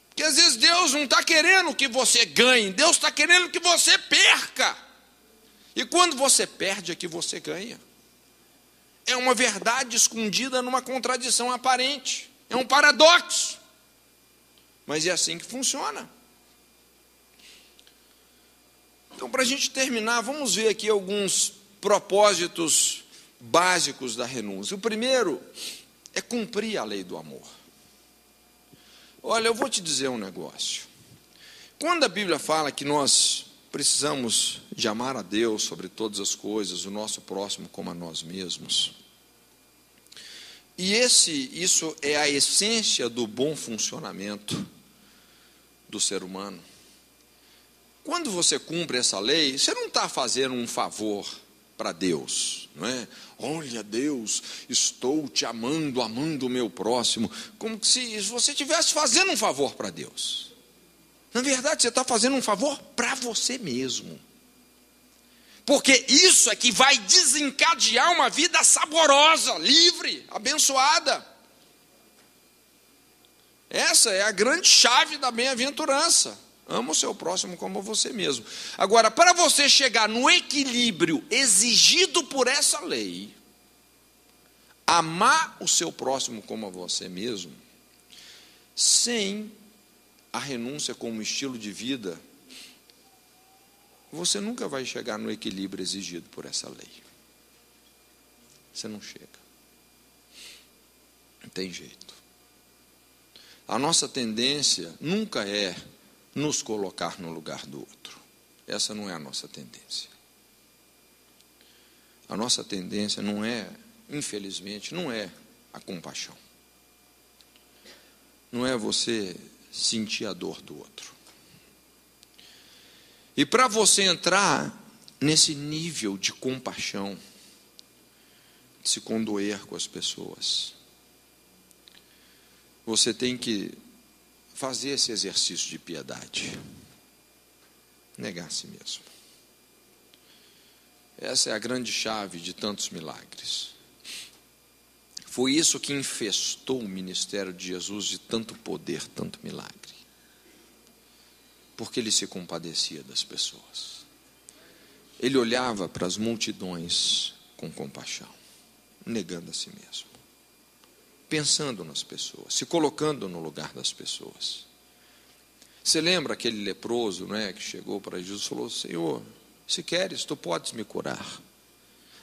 Porque às vezes Deus não está querendo que você ganhe, Deus está querendo que você perca. E quando você perde é que você ganha. É uma verdade escondida numa contradição aparente. É um paradoxo. Mas é assim que funciona. Então, para a gente terminar, vamos ver aqui alguns propósitos básicos da renúncia. O primeiro é cumprir a lei do amor. Olha, eu vou te dizer um negócio. Quando a Bíblia fala que nós precisamos de amar a Deus sobre todas as coisas, o nosso próximo como a nós mesmos, e isso é a essência do bom funcionamento do ser humano. Quando você cumpre essa lei, você não está fazendo um favor para Deus, não é? Olha, Deus, estou te amando, amando o meu próximo, como se você estivesse fazendo um favor para Deus. Na verdade, você está fazendo um favor para você mesmo. Porque isso é que vai desencadear uma vida saborosa, livre, abençoada. Essa é a grande chave da bem-aventurança. Ama o seu próximo como você mesmo. Agora, para você chegar no equilíbrio exigido por essa lei, amar o seu próximo como a você mesmo, sem a renúncia como estilo de vida, você nunca vai chegar no equilíbrio exigido por essa lei. Você não chega. Não tem jeito. A nossa tendência nunca é nos colocar no lugar do outro. Essa não é a nossa tendência. A nossa tendência não é, infelizmente, não é a compaixão. Não é você sentir a dor do outro. E para você entrar nesse nível de compaixão, de se condoer com as pessoas, você tem que fazer esse exercício de piedade. Negar a si mesmo. Essa é a grande chave de tantos milagres. Foi isso que infestou o ministério de Jesus de tanto poder, tanto milagre. Porque ele se compadecia das pessoas. Ele olhava para as multidões com compaixão, negando a si mesmo. Pensando nas pessoas, se colocando no lugar das pessoas. Você lembra aquele leproso, não é, que chegou para Jesus e falou: Senhor, se queres, tu podes me curar.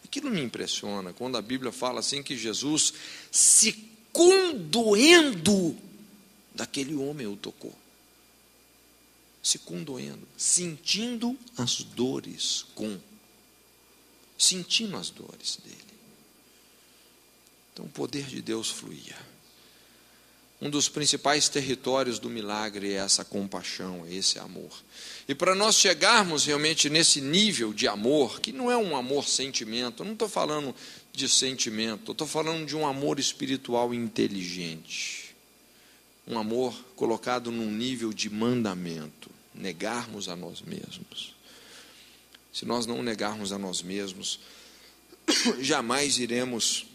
Aquilo me impressiona, quando a Bíblia fala assim que Jesus, se condoendo daquele homem, o tocou. Se condoendo, sentindo as dores, sentindo as dores dele. Então o poder de Deus fluía. Um dos principais territórios do milagre é essa compaixão, é esse amor. E para nós chegarmos realmente nesse nível de amor, que não é um amor sentimento, eu não estou falando de sentimento, eu estou falando de um amor espiritual inteligente. Um amor colocado num nível de mandamento, negarmos a nós mesmos. Se nós não negarmos a nós mesmos, jamais iremos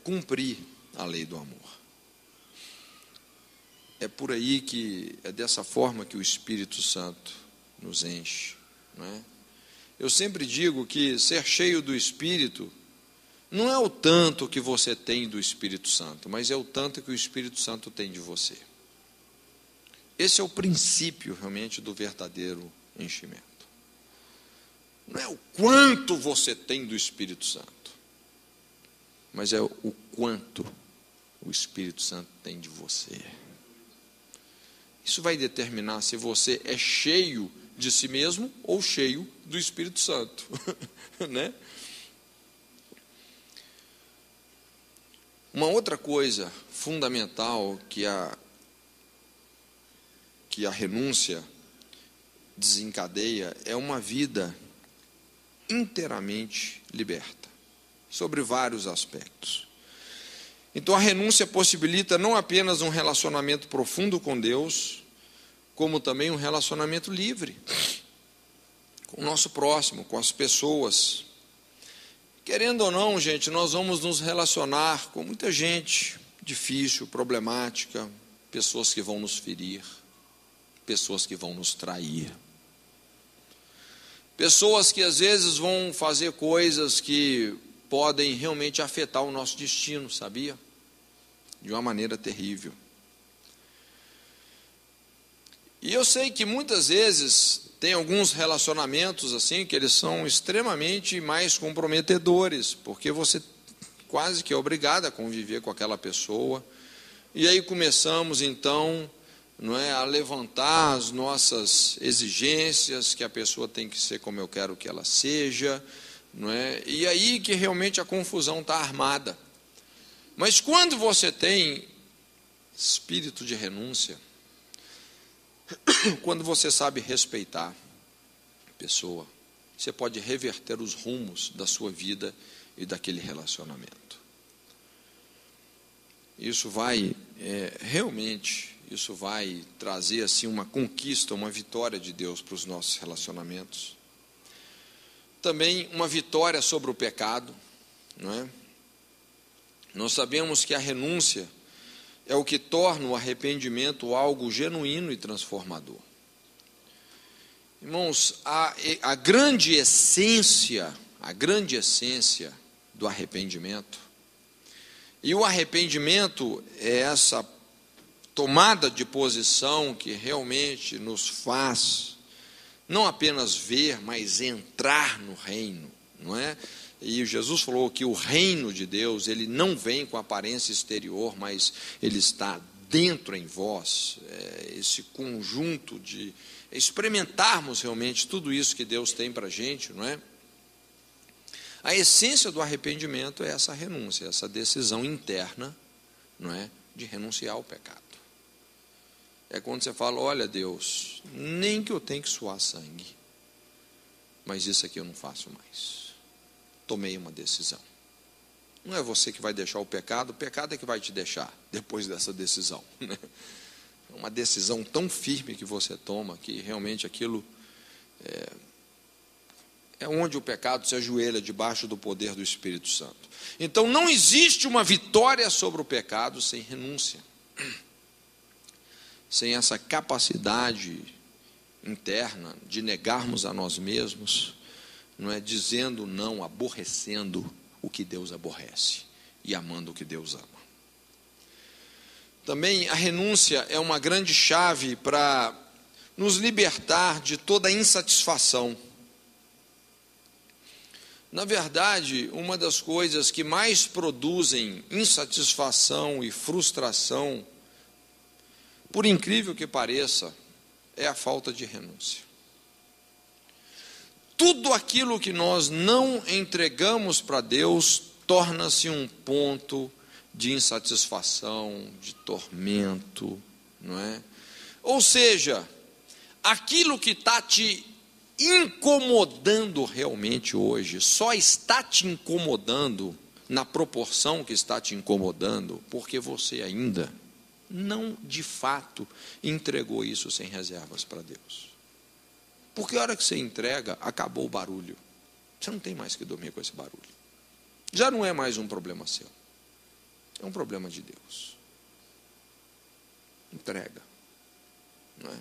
cumprir a lei do amor. É por aí que, é dessa forma que o Espírito Santo nos enche, não é? Eu sempre digo que ser cheio do Espírito não é o tanto que você tem do Espírito Santo, mas é o tanto que o Espírito Santo tem de você. Esse é o princípio realmente do verdadeiro enchimento. Não é o quanto você tem do Espírito Santo, mas é o quanto o Espírito Santo tem de você. Isso vai determinar se você é cheio de si mesmo ou cheio do Espírito Santo, né? Uma outra coisa fundamental que a renúncia desencadeia é uma vida inteiramente liberta, sobre vários aspectos. Então a renúncia possibilita não apenas um relacionamento profundo com Deus, como também um relacionamento livre com o nosso próximo, com as pessoas. Querendo ou não, gente, nós vamos nos relacionar com muita gente difícil, problemática, pessoas que vão nos ferir, pessoas que vão nos trair, pessoas que às vezes vão fazer coisas que podem realmente afetar o nosso destino, sabia? De uma maneira terrível. E eu sei que muitas vezes tem alguns relacionamentos assim que eles são extremamente mais comprometedores, porque você quase que é obrigado a conviver com aquela pessoa. E aí começamos então, não é, a levantar as nossas exigências, que a pessoa tem que ser como eu quero que ela seja, não é? E aí que realmente a confusão está armada. Mas quando você tem espírito de renúncia, quando você sabe respeitar a pessoa, você pode reverter os rumos da sua vida e daquele relacionamento. Isso vai, isso vai trazer assim uma conquista, uma vitória de Deus para os nossos relacionamentos. Também uma vitória sobre o pecado, não é? Nós sabemos que a renúncia é o que torna o arrependimento algo genuíno e transformador. Irmãos, a grande essência do arrependimento, e o arrependimento é essa tomada de posição que realmente nos faz não apenas ver, mas entrar no reino, não é? E Jesus falou que o reino de Deus, ele não vem com aparência exterior, mas ele está dentro em vós, esse conjunto de experimentarmos realmente tudo isso que Deus tem para a gente, não é? A essência do arrependimento é essa renúncia, essa decisão interna, não é, de renunciar ao pecado. É quando você fala, olha Deus, nem que eu tenha que suar sangue, mas isso aqui eu não faço mais. Tomei uma decisão. Não é você que vai deixar o pecado é que vai te deixar depois dessa decisão. É uma decisão tão firme que você toma que realmente aquilo é onde o pecado se ajoelha debaixo do poder do Espírito Santo. Então não existe uma vitória sobre o pecado sem renúncia, sem essa capacidade interna de negarmos a nós mesmos, não é, dizendo não, aborrecendo o que Deus aborrece e amando o que Deus ama. Também a renúncia é uma grande chave para nos libertar de toda insatisfação. Na verdade, uma das coisas que mais produzem insatisfação e frustração, por incrível que pareça, é a falta de renúncia. Tudo aquilo que nós não entregamos para Deus torna-se um ponto de insatisfação, de tormento, não é? Ou seja, aquilo que está te incomodando realmente hoje, só está te incomodando na proporção que está te incomodando, porque você ainda não, de fato, entregou isso sem reservas para Deus. Porque a hora que você entrega, acabou o barulho. Você não tem mais que dormir com esse barulho. Já não é mais um problema seu. É um problema de Deus. Entrega. Não é?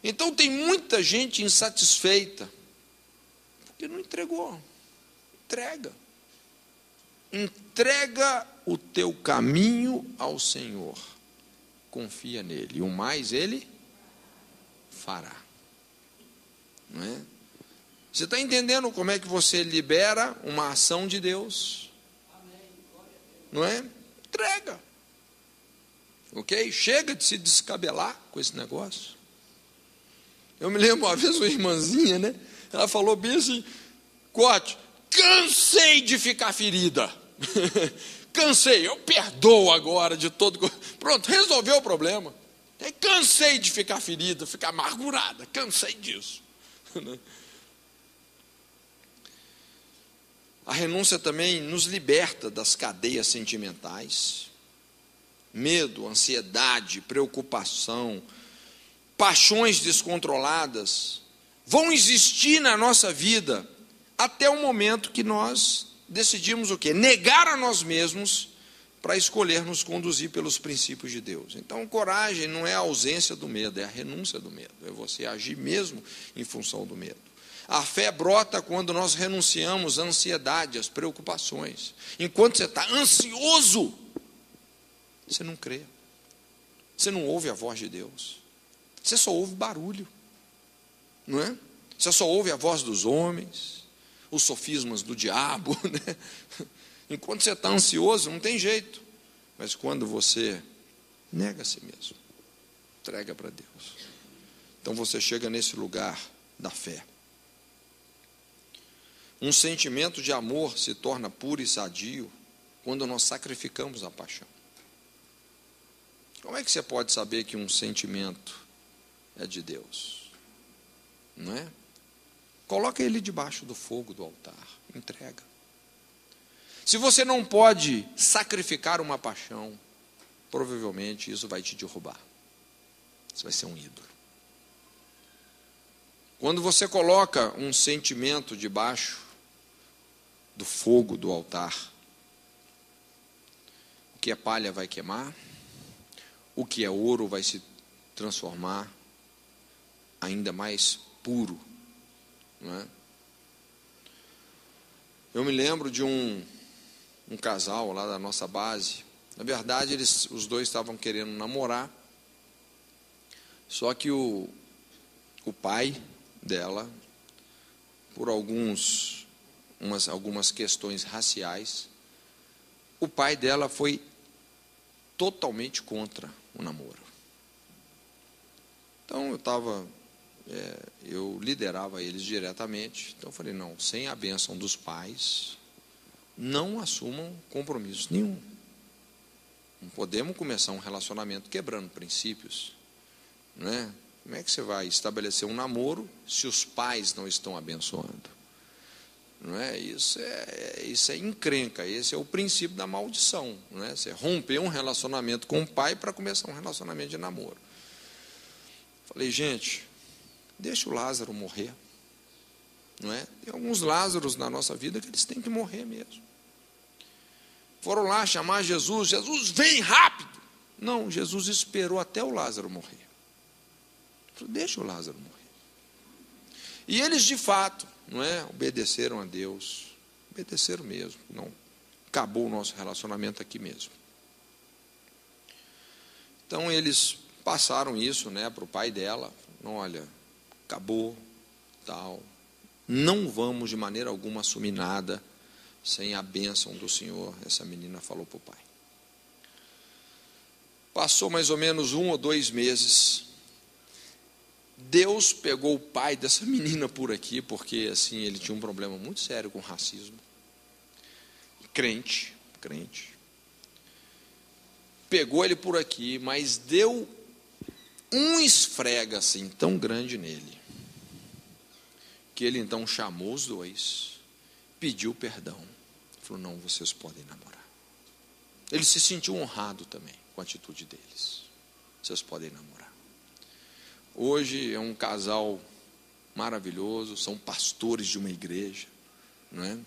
Então tem muita gente insatisfeita, porque não entregou. Entrega. Entrega o teu caminho ao Senhor. Confia nele. E o mais Ele fará. Não é? Você está entendendo como é que você libera uma ação de Deus? Não é? Entrega. Ok? Chega de se descabelar com esse negócio. Eu me lembro uma vez uma irmãzinha, né? Ela falou bem assim, Cote, cansei de ficar ferida. cansei, eu perdoo agora de todo. Pronto, resolveu o problema. Cansei de ficar ferida, ficar amargurada, cansei disso. A renúncia também nos liberta das cadeias sentimentais. Medo, ansiedade, preocupação, paixões descontroladas vão existir na nossa vida até o momento que nós decidimos o quê? Negar a nós mesmos para escolher nos conduzir pelos princípios de Deus. Então, coragem não é a ausência do medo, é a renúncia do medo. É você agir mesmo em função do medo. A fé brota quando nós renunciamos à ansiedade, às preocupações. Enquanto você está ansioso, você não crê. Você não ouve a voz de Deus. Você só ouve barulho. Não é? Você só ouve a voz dos homens, os sofismas do diabo, né? Enquanto você está ansioso, não tem jeito. Mas quando você nega a si mesmo, entrega para Deus, então você chega nesse lugar da fé. Um sentimento de amor se torna puro e sadio quando nós sacrificamos a paixão. Como é que você pode saber que um sentimento é de Deus? Não é? Coloca ele debaixo do fogo do altar, entrega. Se você não pode sacrificar uma paixão, provavelmente isso vai te derrubar. Você vai ser um ídolo. Quando você coloca um sentimento debaixo do fogo do altar, o que é palha vai queimar, o que é ouro vai se transformar ainda mais puro, não é? Eu me lembro de um casal lá da nossa base. Na verdade, os dois estavam querendo namorar, só que o pai dela, por algumas questões raciais, o pai dela foi totalmente contra o namoro. Então eu liderava eles diretamente. Então eu falei, não, sem a bênção dos pais, não assumam compromisso nenhum. Não podemos começar um relacionamento quebrando princípios, não é? Como é que você vai estabelecer um namoro se os pais não estão abençoando? Não é? Isso é encrenca, esse é o princípio da maldição, não é? Você romper um relacionamento com o pai para começar um relacionamento de namoro. Falei, gente, deixa o Lázaro morrer, não é? Tem alguns Lázaros na nossa vida que eles têm que morrer mesmo. Foram lá chamar Jesus, Jesus, vem rápido. Não, Jesus esperou até o Lázaro morrer. Falei, deixa o Lázaro morrer. E eles de fato, não é, obedeceram a Deus, obedeceram mesmo. Não, acabou o nosso relacionamento aqui mesmo. Então eles passaram isso, né, para o pai dela. Não, olha, acabou, tal. Não vamos de maneira alguma assumir nada sem a bênção do Senhor. Essa menina falou para o pai. Passou mais ou menos 1 ou 2 meses. Deus pegou o pai dessa menina por aqui, porque assim ele tinha um problema muito sério com racismo. Crente. Pegou ele por aqui, mas deu um esfrega assim tão grande nele, que ele então chamou os dois, pediu perdão, falou, não, vocês podem namorar. Ele se sentiu honrado também com a atitude deles. Vocês podem namorar. Hoje é um casal maravilhoso, são pastores de uma igreja, não é?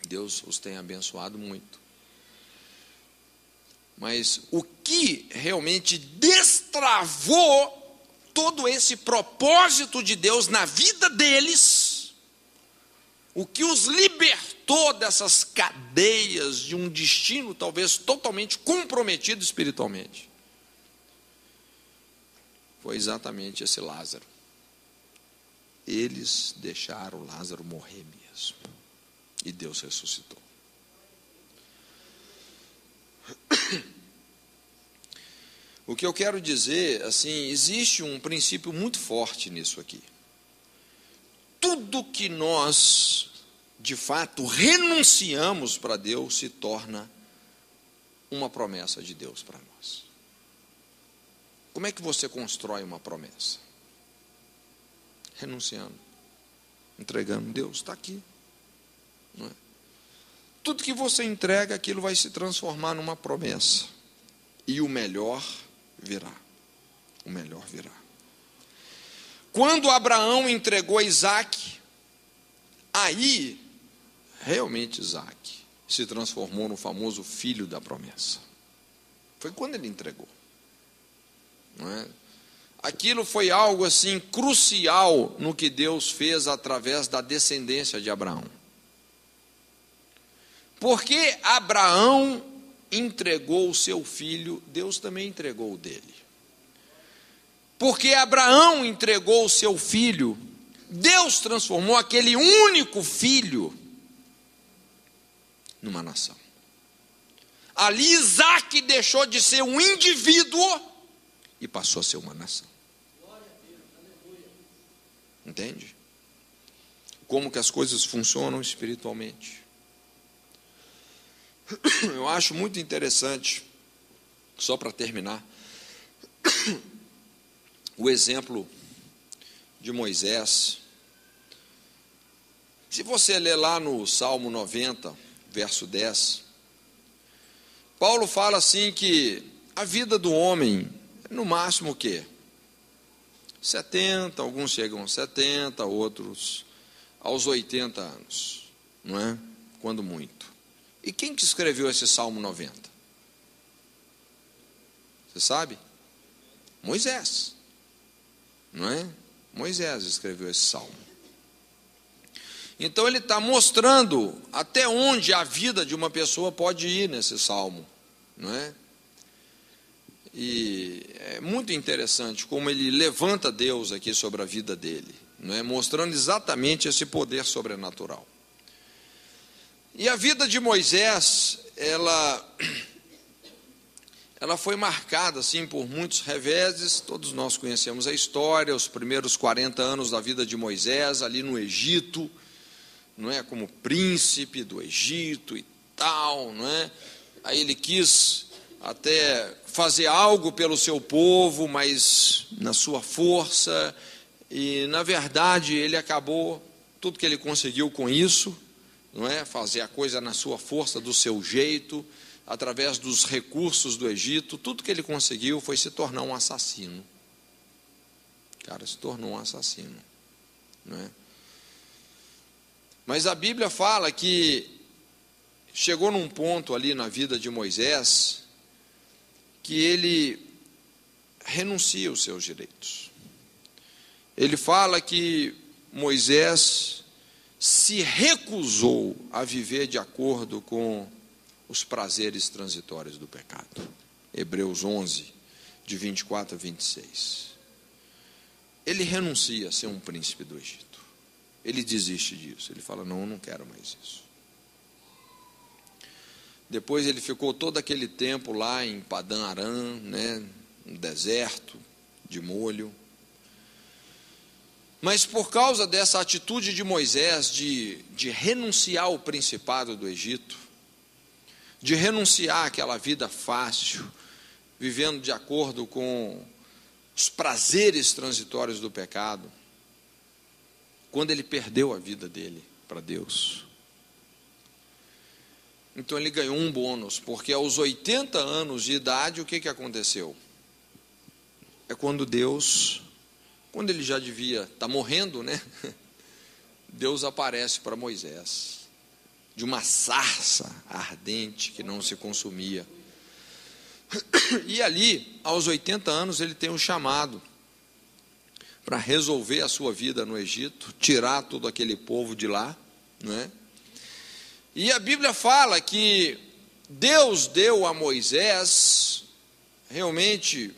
Deus os tem abençoado muito. Mas o que realmente destravou todo esse propósito de Deus na vida deles, o que os libertou dessas cadeias de um destino talvez totalmente comprometido espiritualmente, foi exatamente esse Lázaro. Eles deixaram Lázaro morrer mesmo. E Deus ressuscitou. O que eu quero dizer, assim, existe um princípio muito forte nisso aqui. Tudo que nós, de fato, renunciamos para Deus se torna uma promessa de Deus para nós. Como é que você constrói uma promessa? Renunciando, entregando. Deus está aqui. Não é? Tudo que você entrega, aquilo vai se transformar numa promessa. E o melhor virá. O melhor virá. Quando Abraão entregou Isaque, aí, realmente Isaque se transformou no famoso filho da promessa. Foi quando ele entregou. Não é? Aquilo foi algo assim crucial no que Deus fez através da descendência de Abraão. Porque Abraão entregou o seu filho, Deus também entregou o dele. Porque Abraão entregou o seu filho, Deus transformou aquele único filho numa nação. Ali Isaque deixou de ser um indivíduo e passou a ser uma nação. Entende? Como que as coisas funcionam espiritualmente. Eu acho muito interessante, só para terminar, o exemplo de Moisés. Se você ler lá no Salmo 90, verso 10, Paulo fala assim que a vida do homem é no máximo o quê? 70, alguns chegam aos 70, outros aos 80 anos, não é? Quando muito. E quem que escreveu esse Salmo 90? Você sabe? Moisés, não é? Moisés escreveu esse Salmo. Então ele está mostrando até onde a vida de uma pessoa pode ir nesse Salmo, não é? E é muito interessante como ele levanta Deus aqui sobre a vida dele, não é? Mostrando exatamente esse poder sobrenatural. E a vida de Moisés, ela foi marcada assim por muitos reveses. Todos nós conhecemos a história, os primeiros 40 anos da vida de Moisés ali no Egito, não é, como príncipe do Egito e tal, não é? Aí ele quis até fazer algo pelo seu povo, mas na sua força, e na verdade ele acabou, tudo que ele conseguiu com isso, não é, fazer a coisa na sua força, do seu jeito, através dos recursos do Egito, tudo que ele conseguiu foi se tornar um assassino. Cara, se tornou um assassino, não é? Mas a Bíblia fala que chegou num ponto ali na vida de Moisés que ele renuncia aos seus direitos. Ele fala que Moisés se recusou a viver de acordo com os prazeres transitórios do pecado. Hebreus 11, de 24 a 26. Ele renuncia a ser um príncipe do Egito. Ele desiste disso. Ele fala, não, eu não quero mais isso. Depois ele ficou todo aquele tempo lá em Padã Arã, né, no deserto, de molho. Mas por causa dessa atitude de Moisés de renunciar ao principado do Egito, de renunciar àquela vida fácil, vivendo de acordo com os prazeres transitórios do pecado, quando ele perdeu a vida dele para Deus, então ele ganhou um bônus, porque aos 80 anos de idade, o que aconteceu? É quando Deus, quando ele já devia estar morrendo, né? Deus aparece para Moisés, de uma sarça ardente que não se consumia. E ali, aos 80 anos, ele tem um chamado para resolver a sua vida no Egito, tirar todo aquele povo de lá, não é? E a Bíblia fala que Deus deu a Moisés realmente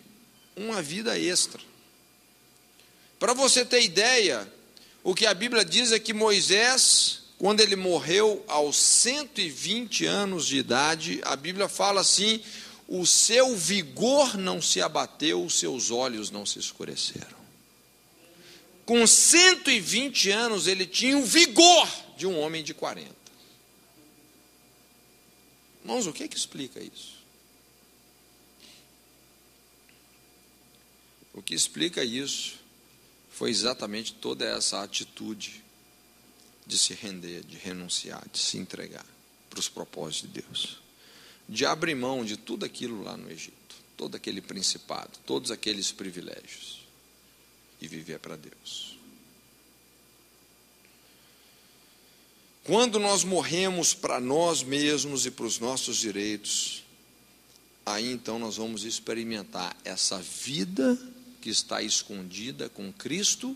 uma vida extra. Para você ter ideia, o que a Bíblia diz é que Moisés, quando ele morreu aos 120 anos de idade, a Bíblia fala assim, o seu vigor não se abateu, os seus olhos não se escureceram. Com 120 anos, ele tinha o vigor de um homem de 40. Irmãos, o que explica isso? O que explica isso foi exatamente toda essa atitude de se render, de renunciar, de se entregar para os propósitos de Deus, de abrir mão de tudo aquilo lá no Egito, todo aquele principado, todos aqueles privilégios, e viver para Deus. Quando nós morremos para nós mesmos e para os nossos direitos, aí então nós vamos experimentar essa vida que está escondida com Cristo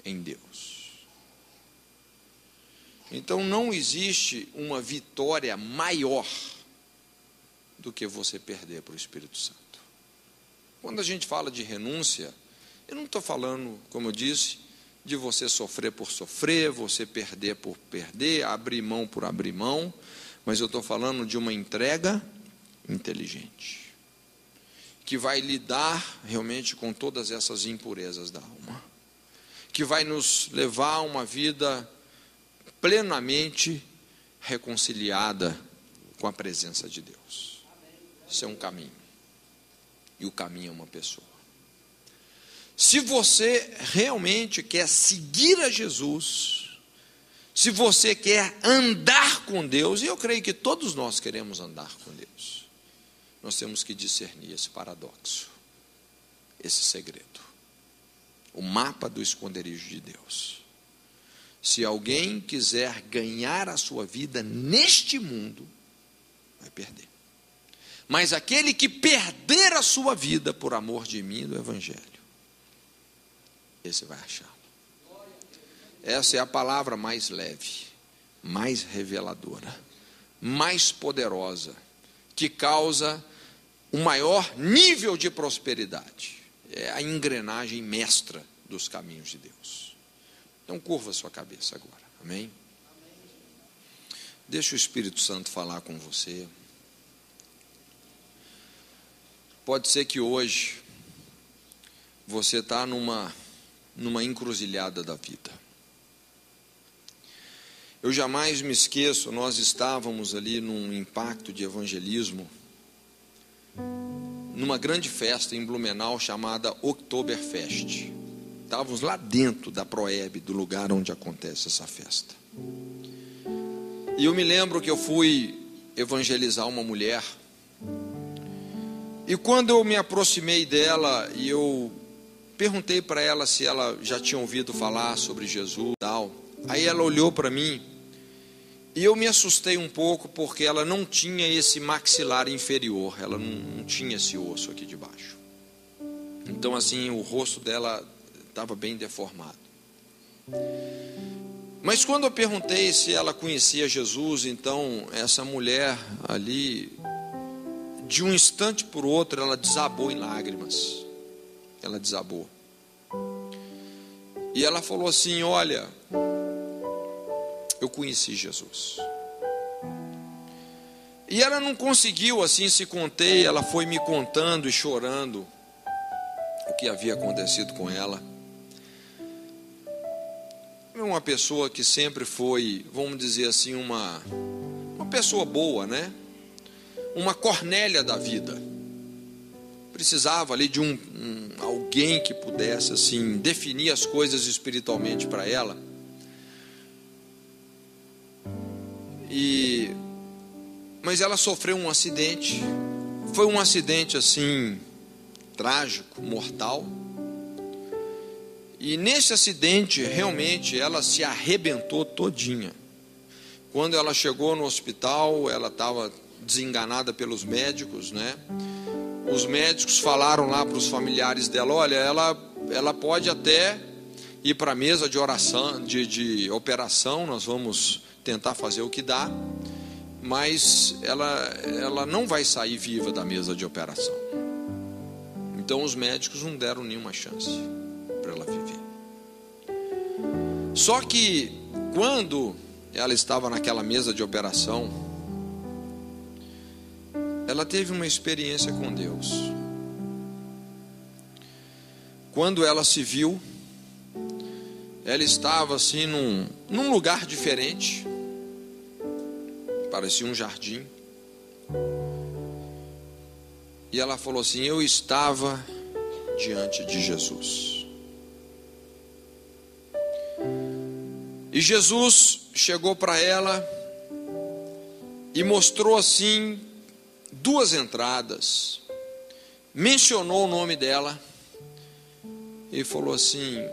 em Deus. Então não existe uma vitória maior do que você perder para o Espírito Santo. Quando a gente fala de renúncia, eu não estou falando, como eu disse, de você sofrer por sofrer, você perder por perder, abrir mão por abrir mão, mas eu estou falando de uma entrega inteligente, que vai lidar realmente com todas essas impurezas da alma, que vai nos levar a uma vida plenamente reconciliada com a presença de Deus. Isso é um caminho, e o caminho é uma pessoa. Se você realmente quer seguir a Jesus, se você quer andar com Deus, e eu creio que todos nós queremos andar com Deus, nós temos que discernir esse paradoxo, esse segredo, o mapa do esconderijo de Deus. Se alguém quiser ganhar a sua vida neste mundo, vai perder. Mas aquele que perder a sua vida por amor de mim e do Evangelho, esse vai achar. Essa é a palavra mais leve, mais reveladora, mais poderosa, que causa o maior nível de prosperidade. É a engrenagem mestra dos caminhos de Deus. Então curva a sua cabeça agora, amém? Deixa o Espírito Santo falar com você. Pode ser que hoje você está numa encruzilhada da vida. Eu jamais me esqueço, nós estávamos ali num impacto de evangelismo, numa grande festa em Blumenau chamada Oktoberfest. Estávamos lá dentro da Proeb, do lugar onde acontece essa festa. E eu me lembro que eu fui evangelizar uma mulher, e quando eu me aproximei dela e eu perguntei para ela se ela já tinha ouvido falar sobre Jesus e tal. Aí ela olhou para mim e eu me assustei um pouco, porque ela não tinha esse maxilar inferior, ela não tinha esse osso aqui de baixo. Então assim, o rosto dela estava bem deformado. Mas quando eu perguntei se ela conhecia Jesus, então essa mulher ali, de um instante por outro, ela desabou em lágrimas. Ela desabou. E ela falou assim: olha, eu conheci Jesus. E ela não conseguiu assim se conter, ela foi me contando e chorando o que havia acontecido com ela. É uma pessoa que sempre foi, vamos dizer assim, uma pessoa boa, né? Uma Cornélia da vida. Precisava ali de alguém que pudesse assim definir as coisas espiritualmente para ela. Mas ela sofreu um acidente. Foi um acidente assim trágico, mortal. E nesse acidente realmente ela se arrebentou todinha. Quando ela chegou no hospital, ela estava desenganada pelos médicos, né? Os médicos falaram lá para os familiares dela: olha, ela pode até ir para a mesa de oração, de operação, nós vamos tentar fazer o que dá, mas ela não vai sair viva da mesa de operação. Então os médicos não deram nenhuma chance para ela viver. Só que quando ela estava naquela mesa de operação, ela teve uma experiência com Deus. Quando ela se viu, ela estava assim num lugar diferente, parecia um jardim, e ela falou assim: eu estava diante de Jesus. E Jesus chegou para ela e mostrou assim 2 entradas, mencionou o nome dela e falou assim: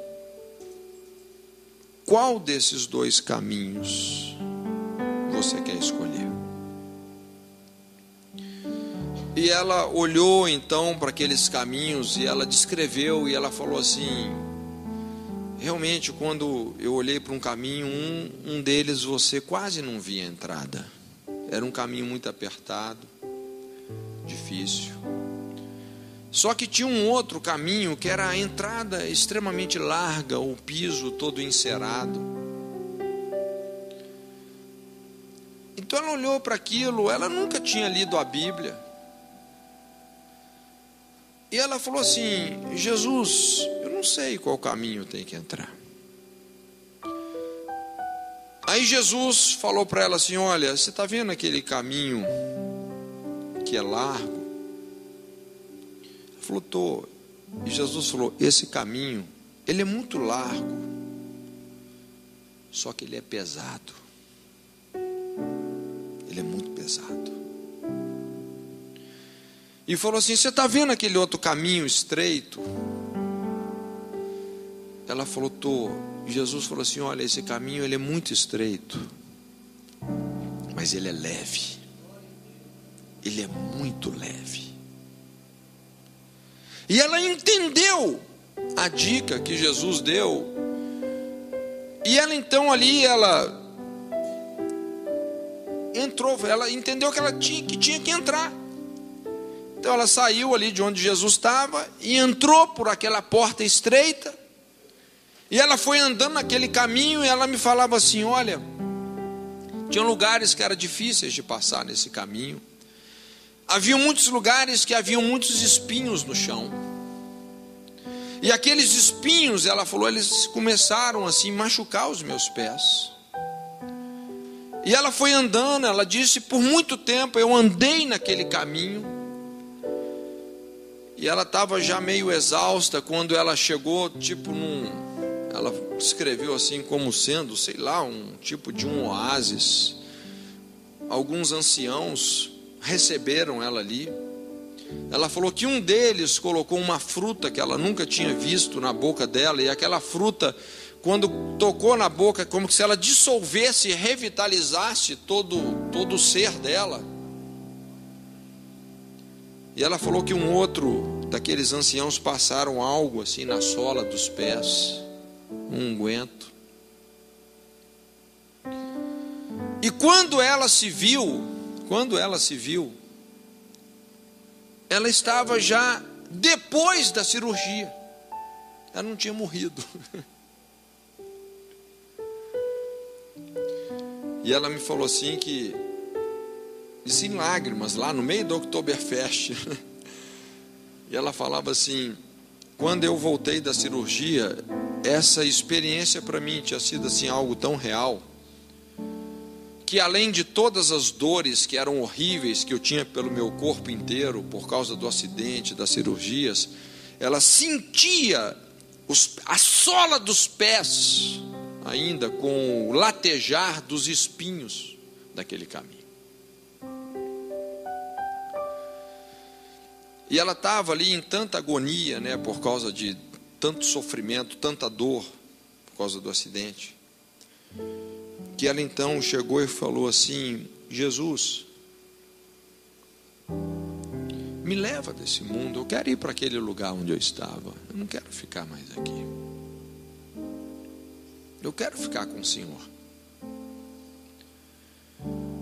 qual desses 2 caminhos você quer escolher? E ela olhou então para aqueles caminhos e ela descreveu e ela falou assim: realmente, quando eu olhei para um caminho, um deles você quase não via a entrada. Era um caminho muito apertado, difícil. Só que tinha um outro caminho que era a entrada extremamente larga, o piso todo encerado. Então ela olhou para aquilo, ela nunca tinha lido a Bíblia. E ela falou assim: Jesus, eu não sei qual caminho tem que entrar. Aí Jesus falou para ela assim: olha, você está vendo aquele caminho que é largo? Ela falou: tô. E Jesus falou: esse caminho, ele é muito largo, só que ele é pesado. Ele é muito pesado. E falou assim: você está vendo aquele outro caminho estreito? Ela falou: tô. Jesus falou assim: olha, esse caminho ele é muito estreito, mas ele é leve. Ele é muito leve. E ela entendeu a dica que Jesus deu. E ela então ali, ela entrou, ela entendeu que ela tinha que entrar. Então ela saiu ali de onde Jesus estava e entrou por aquela porta estreita. E ela foi andando naquele caminho e ela me falava assim: olha, tinha lugares que eram difíceis de passar nesse caminho. Havia muitos lugares que haviam muitos espinhos no chão. E aqueles espinhos, ela falou, eles começaram assim a machucar os meus pés. E ela foi andando, ela disse, por muito tempo eu andei naquele caminho. E ela estava já meio exausta quando ela chegou, ela escreveu assim como sendo, sei lá, um tipo de um oásis. Alguns anciãos receberam ela ali. Ela falou que um deles colocou uma fruta que ela nunca tinha visto na boca dela, e aquela fruta, quando tocou na boca, como se ela dissolvesse e revitalizasse todo o ser dela. E ela falou que um outro daqueles anciãos passaram algo assim na sola dos pés, um unguento. E quando ela se viu, ela estava já depois da cirurgia. Ela não tinha morrido. E ela me falou assim que, disse em lágrimas, lá no meio do Oktoberfest. E ela falava assim: quando eu voltei da cirurgia, essa experiência para mim tinha sido assim algo tão real, que além de todas as dores que eram horríveis que eu tinha pelo meu corpo inteiro por causa do acidente, das cirurgias, ela sentia a sola dos pés ainda com o latejar dos espinhos daquele caminho. E ela estava ali em tanta agonia, né, por causa de tanto sofrimento, tanta dor por causa do acidente, que ela então chegou e falou assim: Jesus, me leva desse mundo, eu quero ir para aquele lugar onde eu estava, eu não quero ficar mais aqui, eu quero ficar com o Senhor.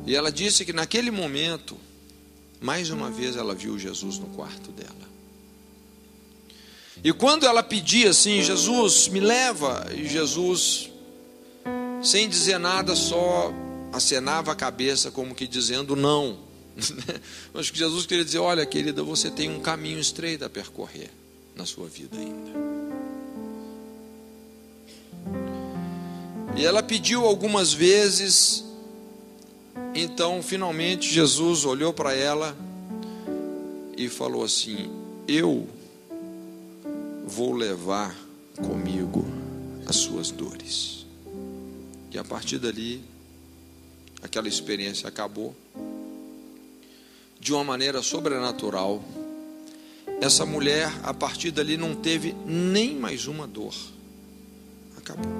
E ela disse que naquele momento, mais uma vez ela viu Jesus no quarto dela. E quando ela pedia assim: Jesus, me leva, e Jesus, sem dizer nada, só acenava a cabeça como que dizendo não. Acho que Jesus queria dizer: olha, querida, você tem um caminho estreito a percorrer na sua vida ainda. E ela pediu algumas vezes. Então finalmente Jesus olhou para ela e falou assim: eu vou levar comigo as suas dores. E a partir dali, aquela experiência acabou. De uma maneira sobrenatural, essa mulher, a partir dali, não teve nem mais uma dor. Acabou.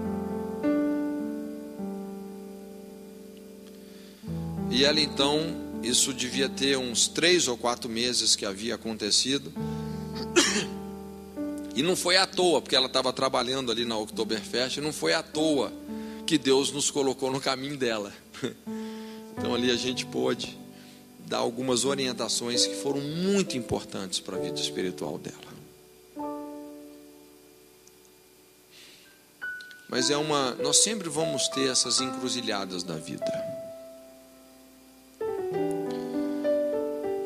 E ela então, isso devia ter uns 3 ou 4 meses que havia acontecido. E não foi à toa, porque ela estava trabalhando ali na Oktoberfest, não foi à toa que Deus nos colocou no caminho dela. Então ali a gente pôde dar algumas orientações que foram muito importantes para a vida espiritual dela. Mas nós sempre vamos ter essas encruzilhadas da vida.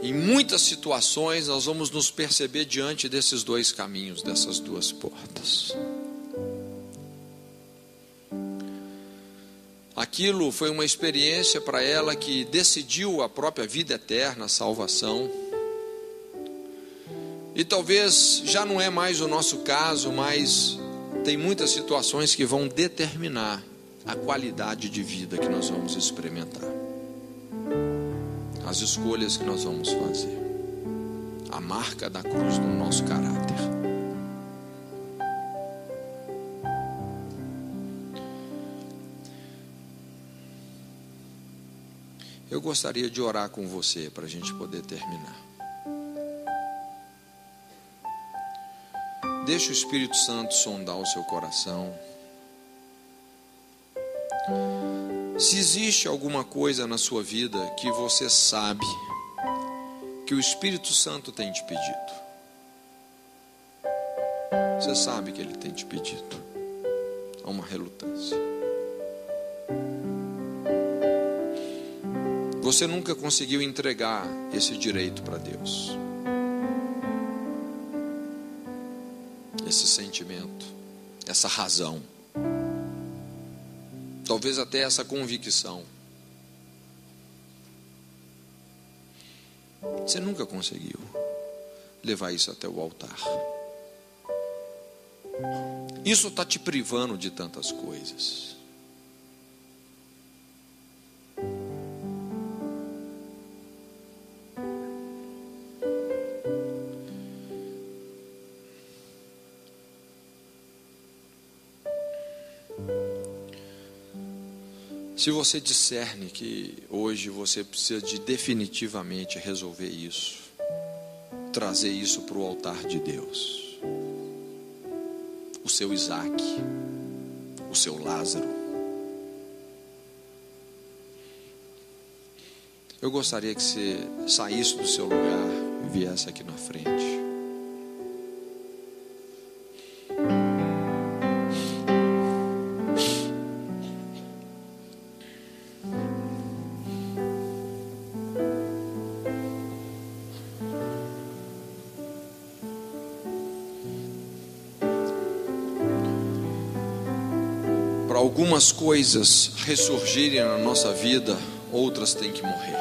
Em muitas situações nós vamos nos perceber diante desses 2 caminhos, dessas 2 portas. Aquilo foi uma experiência para ela que decidiu a própria vida eterna, a salvação. E talvez já não é mais o nosso caso, mas tem muitas situações que vão determinar a qualidade de vida que nós vamos experimentar. As escolhas que nós vamos fazer. A marca da cruz no nosso caráter. Eu gostaria de orar com você para a gente poder terminar. Deixa o Espírito Santo sondar o seu coração. Se existe alguma coisa na sua vida que você sabe que o Espírito Santo tem te pedido, você sabe que Ele tem te pedido, há uma relutância. Você nunca conseguiu entregar esse direito para Deus, esse sentimento, essa razão. Talvez até essa convicção. Você nunca conseguiu levar isso até o altar. Isso está te privando de tantas coisas. Se você discerne que hoje você precisa de definitivamente resolver isso, trazer isso para o altar de Deus, o seu Isaac, o seu Lázaro, eu gostaria que você saísse do seu lugar e viesse aqui na frente. Para algumas coisas ressurgirem na nossa vida, outras têm que morrer.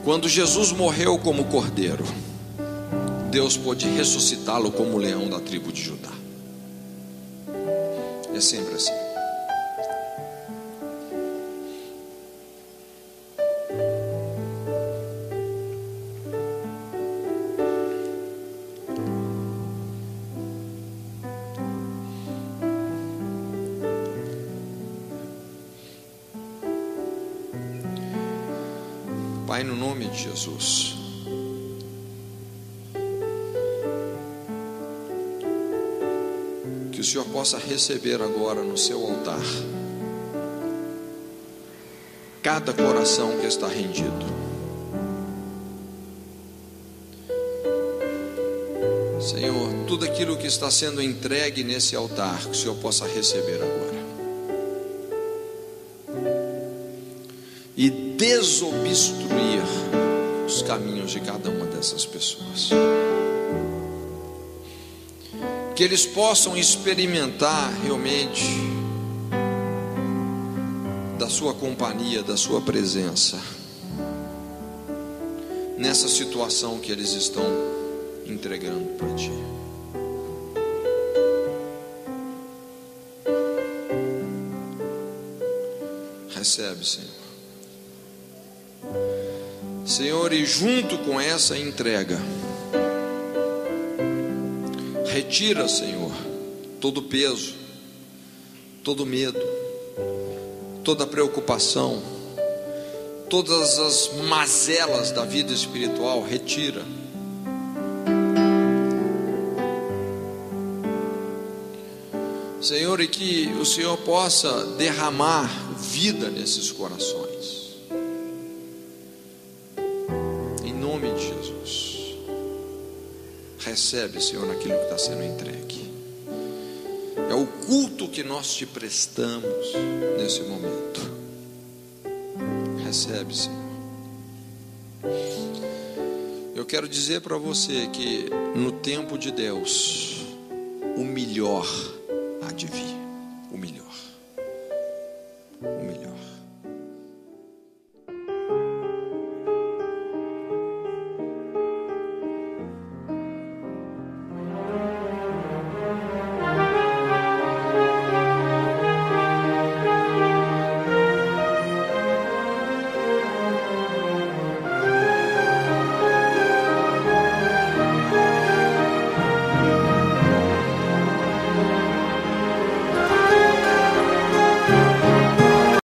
Quando Jesus morreu como cordeiro, Deus pôde ressuscitá-lo como leão da tribo de Judá. É sempre assim. Pai, no nome de Jesus, que o Senhor possa receber agora no seu altar cada coração que está rendido. Senhor, tudo aquilo que está sendo entregue nesse altar, que o Senhor possa receber agora e desobstruir os caminhos de cada uma dessas pessoas, que eles possam experimentar realmente da sua companhia, da sua presença, nessa situação que eles estão entregando para Ti. Recebe, Senhor. Senhor, e junto com essa entrega, retira, Senhor, todo peso, todo medo, toda preocupação, todas as mazelas da vida espiritual, retira. Senhor, e que o Senhor possa derramar vida nesses corações, em nome de Jesus. Recebe, Senhor, aquilo que está sendo entregue. É o culto que nós te prestamos nesse momento. Recebe, Senhor. Eu quero dizer para você que no tempo de Deus, o melhor há de vir.